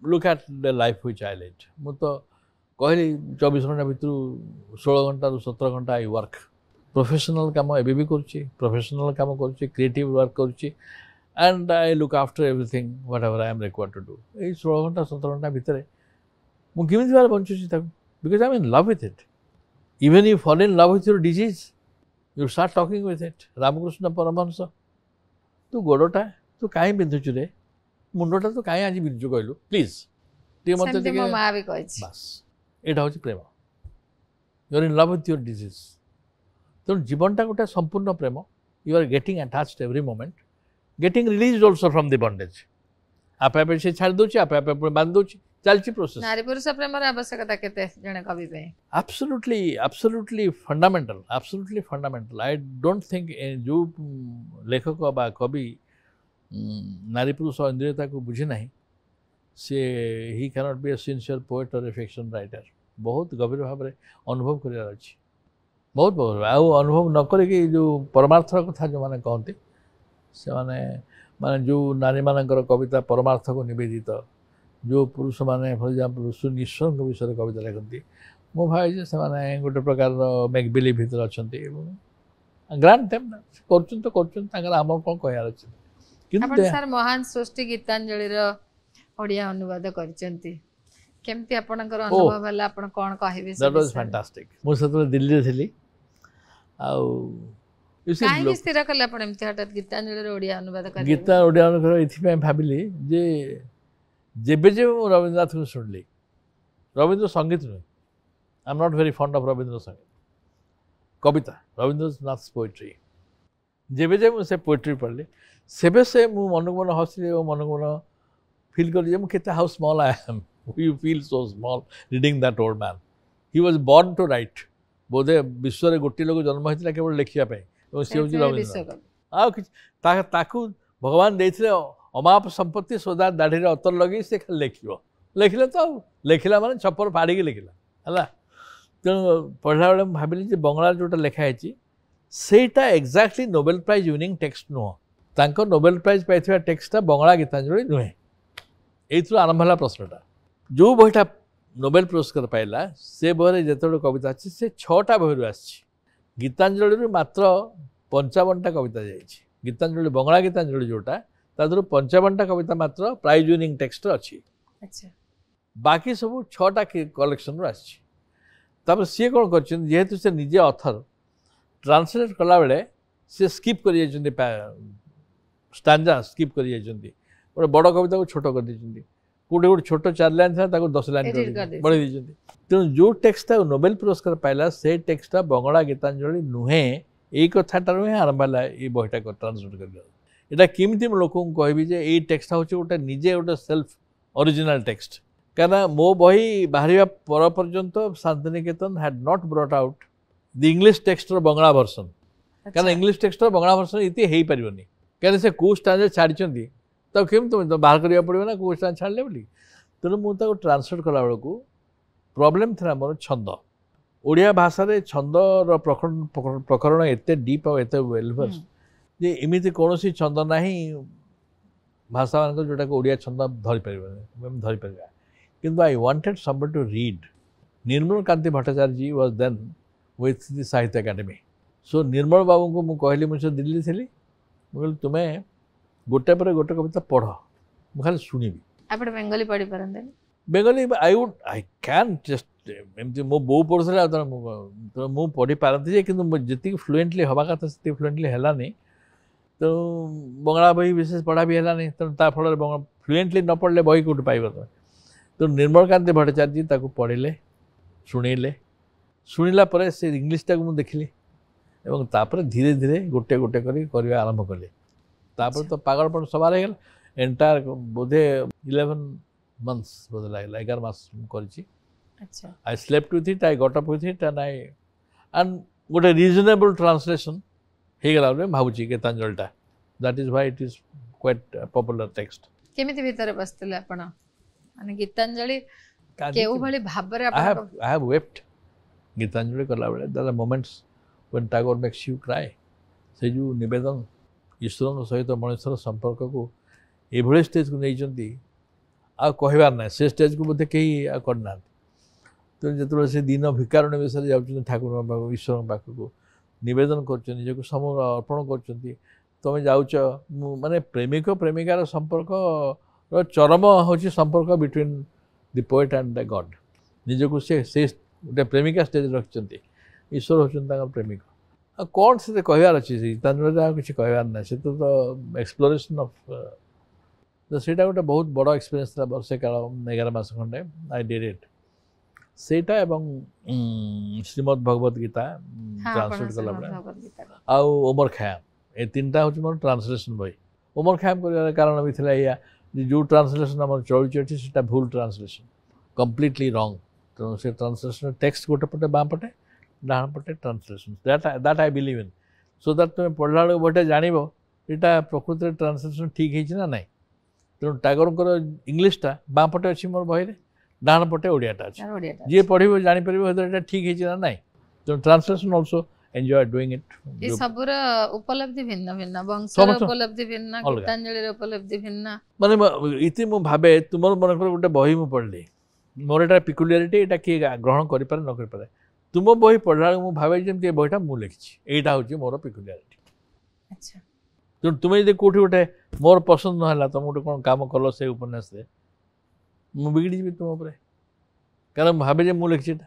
look at the life which I lived मु तो कहली 24 घंटा भितर 16 घंटा 17 घंटा आई वर्क प्रोफेशनल काम एबी भी करुच्ची प्रोफेशनल काम करुच्ची क्रिएटिव वर्क करुच्ची and I look after everything whatever I am required to do. ये 16 घंटा 17 घंटा भितर मु केमिति बार बंचुची ताकू because I am in love with it. Even if you fall in love with your disease, you start talking with it. Ramakrishna Paramhans तू गोड़टा तू काई बिंधुचु रे मुंडटा तू काई आज बिंधुचु कहलु प्लीज टी मते सेमती मो मां भी कहछि बस एटा होची प्रेम you are in love with your disease तो जीवनटा गोटे संपूर्ण प्रेम you are getting attached every moment getting released also from the bondage आप आप से छाड़ दोची आप आप बांध दोची चलची प्रोसेस नारी पुरुष प्रेम रे आवश्यकता केते जने कवि पे absolutely fundamental I don't think जो लेखक बा कवि नारी पुरुष इंद्रियता को बुझे नहीं से ही cannot be a sincere poet और फिक्शन राइटर बहुत गभीर भाव में अनुभव करार अच्छी बहुत अनुभव न करके जो परमार्थर कथा जो मैंने कहते से माने जो नारी मानकर कविता परमार्थ को निवेदित जो पुरुष माने फॉर एग्जांपल ईश्वर विषय कविता लिखती मो भाई से गोटे प्रकार मेक बिलीव भीतर अच्छा ग्रांट देम तो कर आम कौन कहार अच्छे किंतु सर महान सृष्टि गीतांजलि ओडिया अनुवाद करचंती केमती आपनकर अनुभव हला आपन कोन कहबे दैट वाज फैंटास्टिक मु सतले दिल्ली रे थिली आउ काहे स्थिर कले आपण एमती हटात गीतांजलि ओडिया अनुवाद कर गीता ओडिया अनुवाद इथि पे भाबिली जे जेबे जे रविन्द्रनाथ को सुनली रवींद्र संगीत नुहे आई am not very fund of Ravindra संगीत कविता रवींद्रनाथ पोएट्री जेबे जे से पोएट्री पढ़ली सेबे से मु मन को मन हसली और मन को मन फील कर मु केते how small I am you feel so small reading that old man he was born to write बोधे विश्व रे गोटी लोग जन्म होइतिला केवल लिखिया पे और से होजी रवींद्र आ ताकू भगवान देथिले अमाप संपत्ति सोदा दाढ़ी रे अतर लगी से लिखिबो लिखिले तो लिखिला माने छपर फाड़ी के लिखिला हला तेणु पढ़ला बेले भाविली बंगला जोटा लिखाई सेटा exactly Nobel prize winning text नुह तांको नोबेल प्राइज पाई टेक्सटा बंगला गीतांजलि नुहे ये आरंभ है प्रश्नटा जो बहीटा नोबेल पुरस्कार पाइला से बहरे जिते कविता अच्छी से 6टा बही गीतांजलि मात्र 55टा कविता जाइए गीतांजलि बंगला गीतांजलि जोटा तादर 55टा कविता मात्र प्राइज विनिंग टेक्स्ट अच्छी अच्छा बाकी सब 6टा कलेक्शन रू आपर सी कौन कर से निजे अथर ट्रांसलेट कला बेले से स्किप कर स्टांजा स्किप कर गोटे बड़ कविता को छोट कर कौटे गोटे छोट 4 लाइन था 10 लाइन बढ़े तेणु जो टेक्सटा नोबेल पुरस्कार पाइला से टेक्सटा बंगला गीतांजलि नुहे यही कथाटा नुहे आरंभ है ये बहीटा ट्रांसलेट कर यहाँ केमी लोक कहबी जे ये टेक्सटा हूँ गोटे निजे गोटे सेल्फ ओरिजिनल टेक्स्ट क्या मो बही बाहर पर पर्यंत Shantiniketan had not brought out the English text Bangla version क्या इंग्लिश टेक्स्ट बंगला वर्सन ये हो पारनि क्या से कौ स्टांजा छाड़ी तो केम तुम तो बाहर करा पड़ो ना कौ स्टांजा छाड़े बोली तेणु मुझे ट्रांसलेट कला बेलू प्रॉब्लम था मोर छंद ओडिया भाषा रे छंदर प्रकरण एते डीप और एते वेलवर्स जे इमिति कौन छंद ना भाषा मान जोटा ओडिया छंद धरी पार किंतु I wanted somebody to read Nirmal Kanti Bhattacharya ji was then with the Sahitya Akademi so Nirmal babu को मुझे कहली मुझे दिल्ली थी मुझे तुम्हें गोटे पर गोटे कविता पढ़ मुझे खाली शुणी आप बेंगली पढ़ी पारते बेंगली आई कैन जस्ट एमती मो बो पढ़ुला तो मुझे पढ़ी पारती कि जी फ्लुएंटली हवा कथा से फ्लुएंटली है तो बंगला बही विशेष पढ़ा भी है तेणु फल फ्लुएंटली न पढ़ले बही कौट पाइब तुम तो निर्मल कांति भट्टाचार्य जी ताको पढ़िले शुणिले शुणिला पर से इंग्लीशटा को मुझे देखिली एवं तापर धीरे धीरे गोटे गोटे कर आरंभ कले तापर तो पागलपन सवार हो गला एंटायर बोधे 11 months बोधे लगे 11 मास करी I slept with it I got up with it and गोटे रिजनेबल ट्रांसलेशन हो गला भावुची गीतांजलिटा that is why it is quite popular text केमिति भीतर बसतिले आपण माने गीतांजलि केउ भली भाबरे आई हैव वेप्ट गीतांजलि कला बेले there are moments when Tagore makes you cry से जो निवेदन ईश्वर सहित मनुष्यर संपर्क को ये स्टेज को नहीं आ कहबार ना से स्टेज को बोधे कहीं करना तो जो से दिन भिकारणी विषय जाऊँ ठाकुर पाक ईश्वर पाखक नवेदन कर समूह अर्पण कर तुम जाऊच माने प्रेमिक प्रेमिकार संपर्क चरम हूँ संपर्क between the poet and the god निजक से गोटे प्रेमिका स्टेज रखिंट ईश्वर होती प्रेमिक कौन से कहबार अच्छी गीतांजलि किसी कहबार ना से तो एक्सप्लोरेशन ऑफ तो सेटा गोटे बहुत बड़ एक्सपीरियंस था वर्षे काल 11 मास खंडे आई डिड इट सेटा एवं श्रीमद् भगवत गीता ट्रांसलेट कला बेले आउ ओमर खयाम ये 3टा हूँ मोर ट्रांसलेशन बही ओमर खयाम कर कारण भी था या जो ट्रांसलेशन आम चलुची से भूल ट्रांसलेशन कम्प्लीटली रंग तेणु से ट्रांसलेशन टेक्स्ट गोटे पटे बाँ पटे डाण पटे translation that I believe in so that तुम पढ़ला बेलू बटे जान यहाँ प्रकृति में ट्रांसलेशन ठीक है ना तेणु टैगोर इंग्लीशटा बाँ पटे अच्छी मोर बही डाण पटे ओडियाटा अच्छे जी पढ़ो जापर ठीक है ना ना तेणु translation also enjoy doing it ये सबुर उपलब्धि भिन्न भिन्न वंशर उपलब्धि भिन्न गीतांजलि उपलब्धि भिन्न माने इति मु भाबे तुमर मन पर गोटे बही मु पढ़ली मोर एटा पिकुलियरिटी एटा के ग्रहण करि पारे न करि पारे तुम बही पढ़ला मु भाबे जेम के बहीटा मु लिखछि एटा होछि मोर पिकुलियरिटी अच्छा तो तुम यदि कोठी गोटे मोर पसंद न हला तुम गोटे कोन काम कलो से उपन्यास से मु बिगड़ी जिबि तुम ऊपर कारण भाबे जे मु लिखछि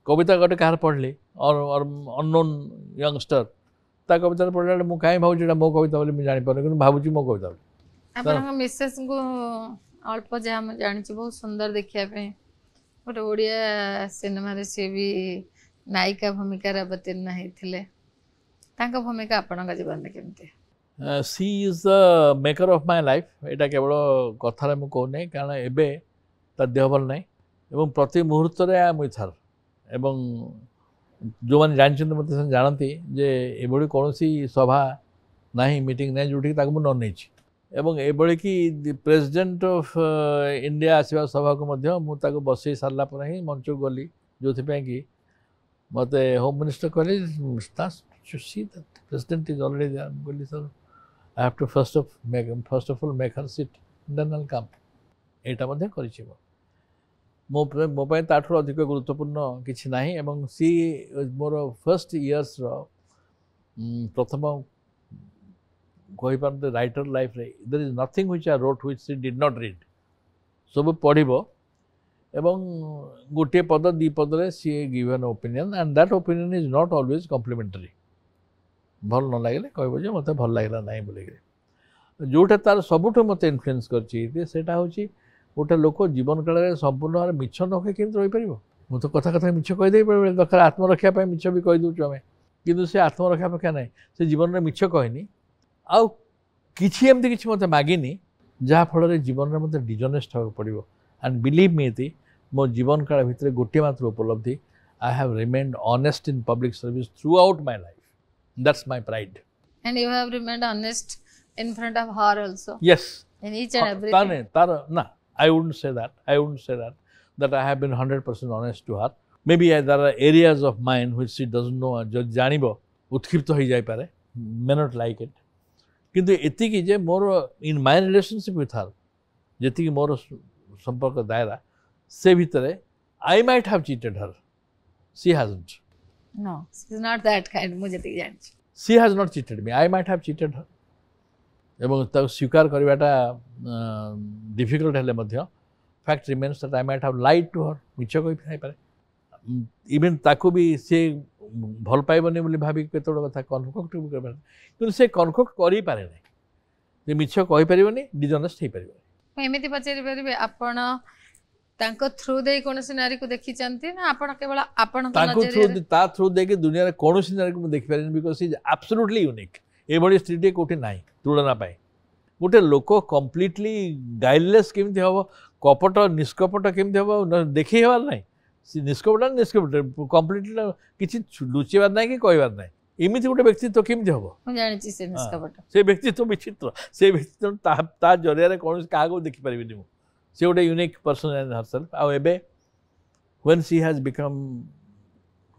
कविता गोटे कहार पढ़ली और अननोन यंगस्टर ता कविता पढ़ला मु काई भावुची मो कविता बोली जानी पारे कि भावुची मो कविता आपन मिसेस को अल्प जे हम जानि छी बहुत सुंदर देखिया पे गोटे ओडिया सिनेमा रे से भी नायिका भूमिका अवतीर्ण होते तांका भूमिका आपन जीवन में केमती she is the maker of my life एटा केवल कथार मुझे कहूना कारण एबे ता देह भल ना एवं प्रति मुहूर्त मुई थार एवं जो मैंने जानते मत जानती जे एभली कौन सभा ना मीटिंग ना जोटि मुझे न नहीं एवं एभली कि प्रेसिडेंट ऑफ इंडिया आसवा सभा को मुझे बसई सारा पर ही मंच को गली जो कि मत होम मिनिस्टर कहले प्रेसिडेंट इज ऑलरेडी देयर बोली sir I have to first of all make her seat then I come एटा मध्ये करिछि मो पाई ताठू अधिक गुरुत्वपूर्ण किछि नाही एवं सी मोर फर्स्ट इयर्स रो प्रथम कहि पारते राइटर लाइफ रे there is nothing which I wrote which she did not read सब पढ़िबो एवं गोटे पद दी पद रे she give an opinion and that opinion is not always complimentary भल न लगे कहबो जे मते भल लागला नाही बोले जोटा तार सबुठ मते इन्फ्लुएंस करछि सेटा होछि गोटे लोक जीवन काल में संपूर्ण भाव मिछ न कही केमती रही पार मु तो कथा कथा मिछ कहीदे दरकार आत्मरक्षा मिछ भी कहीदे आम कि से आत्मरक्षा पक्षा ना से जीवन में मिछ कहनी आउ किछि एमती किछि मते मागिनी जहाँ फल जीवन में मते डिजनेस्ट होगा पड़ो एंड बिलीव मी इति मो जीवन काल भितर गोटे मात्र उपलब्धि I have remained honest in public service through out my life that's my pride and you have remained honest in front of her also yes in each and everything तार ना I wouldn't say that. I wouldn't say that I have been 100% honest to her. Maybe there are areas of mine which she doesn't know. जो जानिबो उत्क्षिप्त हो जाई पारे, may not like it. किंतु एति कि जे मोर in my relationship with her, जेति कि मोर संपर्क दायरा से भीतरे I might have cheated her. She hasn't. No, she is not that kind. मुझे ठीक जानि. She has not cheated me. I might have cheated her. एवं ताको स्वीकार करवाटा डिफिकल्ट हेले मध्य fact remains that I might have lied to her मिछ कहि थाई पारे इवन ताको भी से भल पाइबनी बोली भाबी केतोड़ कथा कन्फोक्ट भी करबा किंतु से कन्फोक्ट करि पारे नै जे मिछ कहि परिबनी डिजनेस्ट हे परिबनी एमिति पचेरि परिबे आपण तांको थ्रू दे कोनसी नारी को देखि चंती ना आपण केवल आपण को ताको नजर ता थ्रू दे के दुनिया रे कोनसी नारी को देखि पारेनी because she is absolutely unique एभली स्थिति कोठी नाही तुलना पाए गोटे लोक कम्प्लीटली गाइडलेस केमती हम कपट निष्कपट केमती हम देखी हेबार ना निष्कपट कम्प्लीटली किसी लुचेबार ना कि कहबार ना एमती गोटे व्यक्तित्व केमती हम जानि से निष्कपट से व्यक्तित्व विचित्र से व्यक्तित्व ता जरिया कौन क्या देखी पारि से गोटे यूनिक पर्सन इन हरसेल्फ आउ एबे when she has become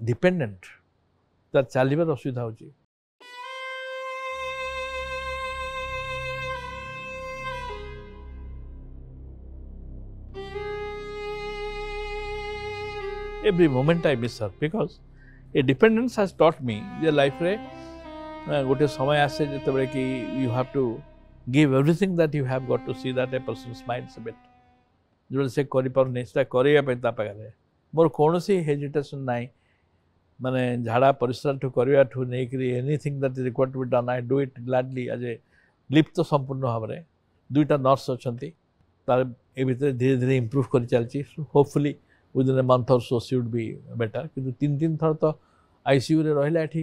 dependent तार चलिबार असुविधा होची every moment I miss her because a dependence has taught me J life रे गोटे समय आसे जते बळे कि you have to give everything that you have got to see that a person smiles a bit जो से करि पर नै से करिया पे ता पारे मोर कोनोसी हेजिटेशन नाही माने झाड़ा परिश्रम ठु करिया ठु नै करी anything that is required to be done I do it gladly as a लिप्त संपूर्ण भाबरे दुईटा नर्स अछंती तार ए भितर धीरे धीरे इंप्रूव करि चलची hopefully within a month or so she would be better किंतु तीन थर तो आईसीयू रे रहला एठी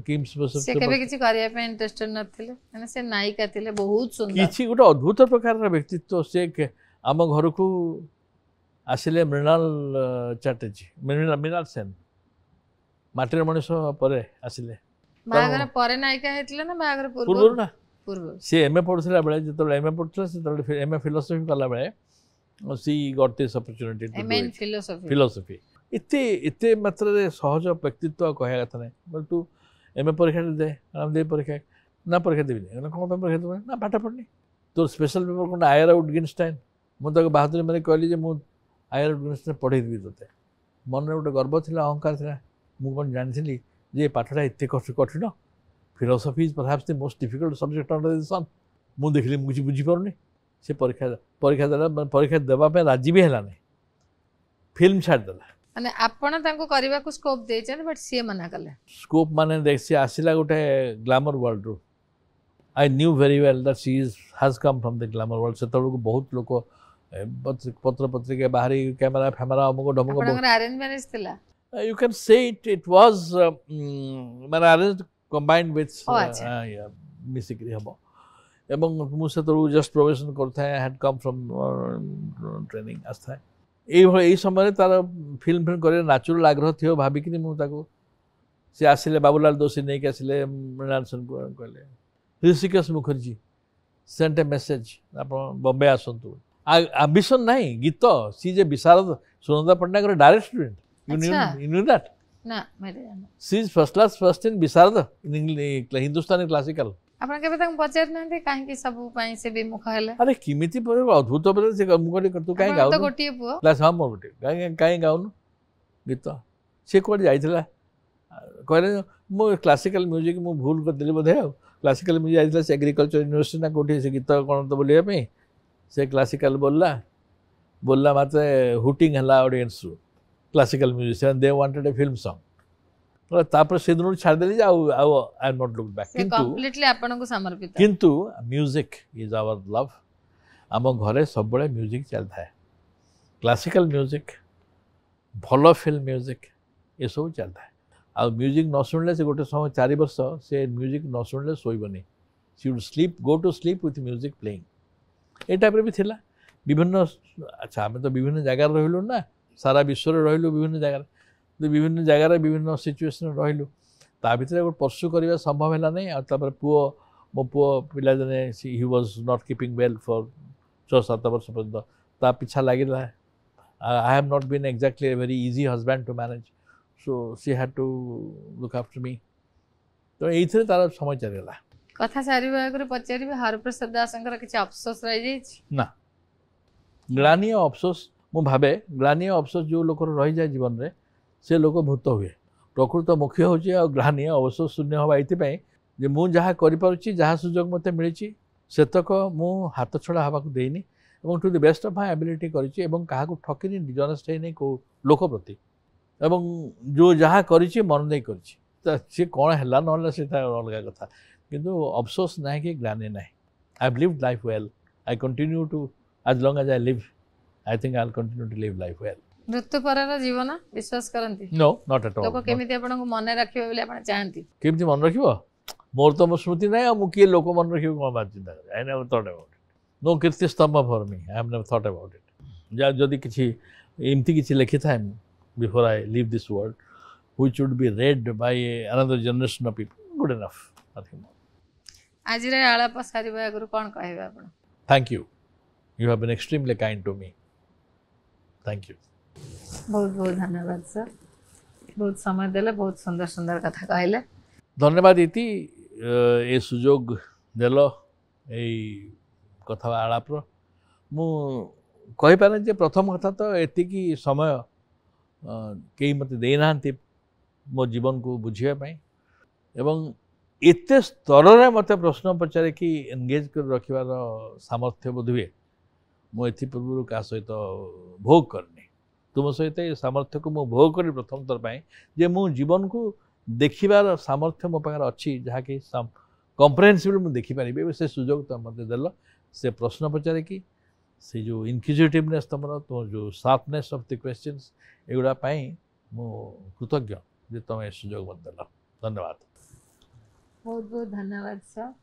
किम्स बस से केबे किछि करिया पे इंटरेस्टेड नथिले माने से नायिका थिले बहुत सुंदर किछि गोटे अद्भुत प्रकार रा व्यक्तित्व से आम घर को आसिले मृणाल चैटर्जी मृणाल सेन माटीर मनीष परे आसिले बागर परे नायिका हेतले ना बागर पूर्व ना पूर्व से एमए पढुथला बेले जतो एमए पढुथला से तो फिर एमए फिलोसफी कला बेले she got this opportunity to do it. philosophy इते मात्रा रे सहज व्यक्तित्व कहया कथा नै बोल तू एमए परीक्षा दे हम दे परीक्षा ना परीक्षा देबी ना कोन परीक्षा देबी ना पाठ पढ़नी तो स्पेशल पेपर कोन आयर उडगिनस्टाइन मु तो बहादुरी माने कहली जे मु आयर उडगिनस्टाइन पढ़ी देबी तते मन रे गोटे गर्व थिला अहंकार थिला मु कोन जानथिली जे पाठटा इते कठिन philosophy is perhaps the most difficult subject under the sun मु देखली मु बुझी पारुनी से परीक्षा देला परीक्षा देवा पे राजी भी हैला नहीं फिल्म छाड़ देला माने आपण तांको करबा को स्कोप दे छन बट सी मना कले स्कोप माने देख से आसिला गोटे ग्लैमर वर्ल्ड रो I knew very well that she has come from the glamour world से तळको बहुत लोक पत्र पत्रिका बाहरी कैमरा फैमरा अमुक ढमुक ଆପଣଙ୍କର ଆରେଞ୍ଜ ମ୍ୟାରେଜ ଥିଲା you can say it was ମାନେ arranged combined with ଆଚ୍ଛା। ମିଶିକିରି ହେବ ଏବଂ ମୁଁ ସେତେବେଳକୁ ଜଷ୍ଟ ପ୍ରବେଶନ କରୁଥାଏ ହ୍ୟାଡ୍ କମ୍ ଫ୍ରମ୍ ଟ୍ରେନିଂ ଆସିଥାଏ ଏଇଭଳି ଏଇ ସମୟରେ ତାର ଫିଲ୍ମ କରିବା ନ୍ୟାଚୁରାଲ ଆଗ୍ରହ ଥିବ ଭାବିକିରି ମୁଁ ତାକୁ ସେ ଆସିଲେ ବାବୁଲାଲ ଦୋଷୀ ନେଇକି ଆସିଲେ ମୃଣାଳ ସେନକୁ କହିଲେ Hrishikesh Mukherjee sent a message ଆପଣ ବମ୍ବେ ଆସନ୍ତୁ ଆମ୍ବିସନ୍ ନାହିଁ ଗୀତ ସି ଯେ ବିଶାରଦ ସୁନନ୍ଦା ପଟ୍ଟନାୟକର direct student you knew that ନା मैले ଜାଣିନି। she is first in ବିଶାରଦ ହିନ୍ଦୁସ୍ତାନୀ କ୍ଲାସିକାଲ ଆପଣ କେବେ ତାଙ୍କୁ ପଚାରି ନାହାନ୍ତି କାହିଁକି ସବୁ ପାଇଁ ସେ ବିମୁଖ ହେଲେ ଆରେ କେମିତି ଅଦ୍ଭୁତ ପରେ ସେ ମୁଁ କହିଲି ତୁ କାହିଁ ଆପଣଙ୍କର ତ ଗାଉନୁ ଗୋଟିଏ ପୁଅ କ୍ଲାସ୍ ହଁ ମୋର ଗୋଟେ କାହିଁ ଗାଉନୁ ଗୀତ ସେ କୁଆଡ଼େ ଯାଇଥିଲା କହିଲେ ମୁଁ କ୍ଲାସିକାଲ ମ୍ୟୁଜିକ୍ ମୁଁ ଭୁଲ କରିଦେଲି ବୋଧେ ଆଉ କ୍ଲାସିକାଲ ମ୍ୟୁଜିକ୍ ଯାଇଥିଲା ସେ ଏଗ୍ରିକଲଚର ୟୁନିଭର୍ସିଟି ନା କେଉଁଠି ସେ ଗୀତ କ'ଣ ତ ବୋଲିବା ପାଇଁ ସେ କ୍ଲାସିକାଲ ବୋଲିଲା ମାତ୍ରେ ହୁଟିଂ ହେଲା ଅଡ଼ିଏନ୍ସରୁ କ୍ଲାସିକାଲ ମ୍ୟୁଜିସିଆନ୍ ଦେ ୱାଣ୍ଟେଡ୍ ଏ ଫିଲ୍ମ ସଙ୍ଗ ତାପରେ ସେଦିନରୁ ଛାଡ଼ିଦେଲି ଯେ ଆଉ ଆଇ ନଟ୍ ଲୁକ୍ ବ୍ୟାକ୍ ସେ କମ୍ପ୍ଲିଟଲି ଆପଣଙ୍କୁ ସମର୍ପିତ କିନ୍ତୁ ମ୍ୟୁଜିକ୍ ଇଜ୍ ଆୱାର ଲଭ୍ ଆମ ଘରେ ସବୁବେଳେ ମ୍ୟୁଜିକ୍ ଚାଲିଥାଏ କ୍ଲାସିକାଲ ମ୍ୟୁଜିକ୍ ଭଲ ଫିଲ୍ମ ମ୍ୟୁଜିକ୍ ଏସବୁ ଚାଲିଥାଏ ଆଉ ମ୍ୟୁଜିକ୍ ନ ଶୁଣିଲେ ସେ ଗୋଟେ ସମୟ 4 ବର୍ଷ ସେ ମ୍ୟୁଜିକ୍ ନ ଶୁଣିଲେ ଶୋଇବନି she would sleep go to sleep with music playing ଏ ଟାଇପ୍ରେ ବି ଥିଲା ବିଭିନ୍ନ ଆଚ୍ଛା ଆମେ ତ ବିଭିନ୍ନ ଜାଗାରେ ରହିଲୁ ନା ସାରା ବିଶ୍ୱରେ ରହିଲୁ ବିଭିନ୍ନ ଜାଗାରେ ବିଭିନ୍ନ ସିଚୁଏସନ୍ରେ ରହିଲୁ ତା ଭିତରେ ଗୋଟେ ପର୍ସୁ କରିବା ସମ୍ଭବ ହେଲା ନାହିଁ ଆଉ ତାପରେ ମୋ ପୁଅ ପିଲାଦିନେ he was not keeping well for 6-7 ବର୍ଷ ପର୍ଯ୍ୟନ୍ତ ତା ପିଛା ଲାଗିଲା I have not been exactly a very easy husband to manage so she had to look after me ତ ଏଇଥିରେ ତାର ସମୟ ଚାଲିଗଲା କଥା ସାରିବା ଆଗରୁ ପଚାରିବେ ହରପ୍ରସାଦ ଦାସଙ୍କର କିଛି ଅଫସୋସ ରହିଯାଇଛି ନା ଗ୍ଲାନି ଆଉ ଅଫସୋସ ମୁଁ ଭାବେ ଗ୍ଲାନି ଆଉ ଅଫସୋସ ଯେଉଁ ଲୋକର ରହିଯାଏ ଜୀବନରେ ସେ ଲୋକ ଭୂତ ହୁଏ ପ୍ରକୃତ ମୁଖ୍ୟ ହେଉଛି ଆଉ ଗ୍ଲାନି ଅବସୋସ ଶୂନ୍ୟ ହେବା ଏଇଥିପାଇଁ ଯେ ମୁଁ ଯାହା କରିପାରୁଛି ଯାହା ସୁଯୋଗ ମୋତେ ମିଳିଛି ସେତକ ମୁଁ ହାତ ଛଡ଼ା ହେବାକୁ ଦେଇନି ଏବଂ to the best of my ability କରିଛି ଏବଂ କାହାକୁ ଠକିନି ଡିଜନେଷ୍ଟ ହେଇନି କେଉଁ ଲୋକ ପ୍ରତି ଏବଂ ଯେଉଁ ଯାହା କରିଛି ମନ ଦେଇ କରିଛି ତ ସିଏ କ'ଣ ହେଲା ନହେଲେ ସେଇଟା ଅଲଗା କଥା କିନ୍ତୁ ଅଫସୋସ ନାହିଁ କି ଗ୍ଲାନି ନାହିଁ I have live life well I continue to as long as I live I think I'll continue to live life well. ମୃତ୍ୟୁ ପରର ଜୀବନ ବିଶ୍ୱାସ କରନ୍ତି No, not at all. ଲୋକ କେମିତି ଆପଣଙ୍କୁ ମନେ ରଖିବେ ବୋଲି ଆପଣ ଚାହାନ୍ତି କେମିତି ମନେ ରଖିବ ମୋର ତ ମୋ ସ୍ମୃତି ନାହିଁ ଆଉ ମୁଁ କିଏ ଲୋକ ମନେ ରଖିବ କ'ଣ ବା ଚିନ୍ତା କରେ I never thought about it. No କୀର୍ତ୍ତି ସ୍ତମ୍ଭ for me. I have never thought about it. ଯଦି କିଛି ଏମିତି କିଛି ଲେଖିଥାଏ ମୁଁ before I leave this world which would be read by another generation of people, good enough. Nothing more. ଆଜିର ଆଳାପ ସାରିବା ଆଗରୁ କ'ଣ କହିବେ ଆପଣ Thank you. You have been extremely kind to me. Thank you. ବହୁତ ବହୁତ ଧନ୍ୟବାଦ ସାର୍ ବହୁତ ସମୟ ଦେଲେ ବହୁତ ସୁନ୍ଦର ସୁନ୍ଦର କଥା କହିଲେ ଧନ୍ୟବାଦ ଇତି ଏ ସୁଯୋଗ ଦେଲ ଏଇ କଥା ଆଳାପର ମୁଁ କହିପାରେ ଯେ ପ୍ରଥମ କଥା ତ ଏତିକି ସମୟ କେହି ମୋତେ ଦେଇନାହାନ୍ତି ମୋ ଜୀବନକୁ ବୁଝିବା ପାଇଁ ଏବଂ ଏତେ ସ୍ତରରେ ମୋତେ ପ୍ରଶ୍ନ ପଚାରିକି ଏନଗେଜ୍ କରି ରଖିବାର ସାମର୍ଥ୍ୟ ବୋଧ ହୁଏ ମୁଁ ଏଥିପୂର୍ବରୁ କାହା ସହିତ ଭୋଗ କରିନି ତୁମ ସହିତ ଏ ସାମର୍ଥ୍ୟକୁ ମୁଁ ଭୋଗ କରି ପ୍ରଥମ ଥର ପାଇଁ ଯେ ମୁଁ ଜୀବନକୁ ଦେଖିବାର ସାମର୍ଥ୍ୟ ମୋ ପାଖରେ ଅଛି ଯାହାକି କମ୍ପ୍ରେହେନ୍ସିବଲି ମୁଁ ଦେଖିପାରିବି ସେ ସୁଯୋଗ ତୁମେ ମୋତେ ଦେଲ ସେ ପ୍ରଶ୍ନ ପଚାରିକି ସେ ଯେଉଁ ଇନକ୍ୟୁଜିଟିଭନେସ୍ ତୁମର ତୁମ ଯେଉଁ ସାର୍ପନେସ୍ ଅଫ୍ ଦି କ୍ୱେଶ୍ଚିନ୍ସ ଏଗୁଡ଼ା ପାଇଁ ମୁଁ କୃତଜ୍ଞ ଯେ ତୁମେ ଏ ସୁଯୋଗ ମୋତେ ଦେଲ ଧନ୍ୟବାଦ ବହୁତ ବହୁତ ଧନ୍ୟବାଦ ସାର୍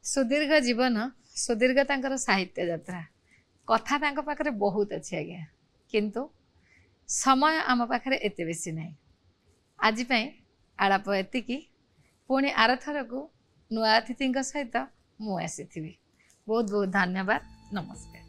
ସୁଦୀର୍ଘ ଜୀବନ ସୁଦୀର୍ଘ ତାଙ୍କର ସାହିତ୍ୟ ଯାତ୍ରା କଥା ତାଙ୍କ ପାଖରେ ବହୁତ ଅଛି ଆଜ୍ଞା କିନ୍ତୁ ସମୟ ଆମ ପାଖରେ ଏତେ ବେଶୀ ନାହିଁ ଆଜି ପାଇଁ ଆଳାପ ଏତିକି ପୁଣି ଆରଥରକୁ ନୂଆ ଅତିଥିଙ୍କ ସହିତ ମୁଁ ଆସିଥିବି ବହୁତ ବହୁତ ଧନ୍ୟବାଦ ନମସ୍କାର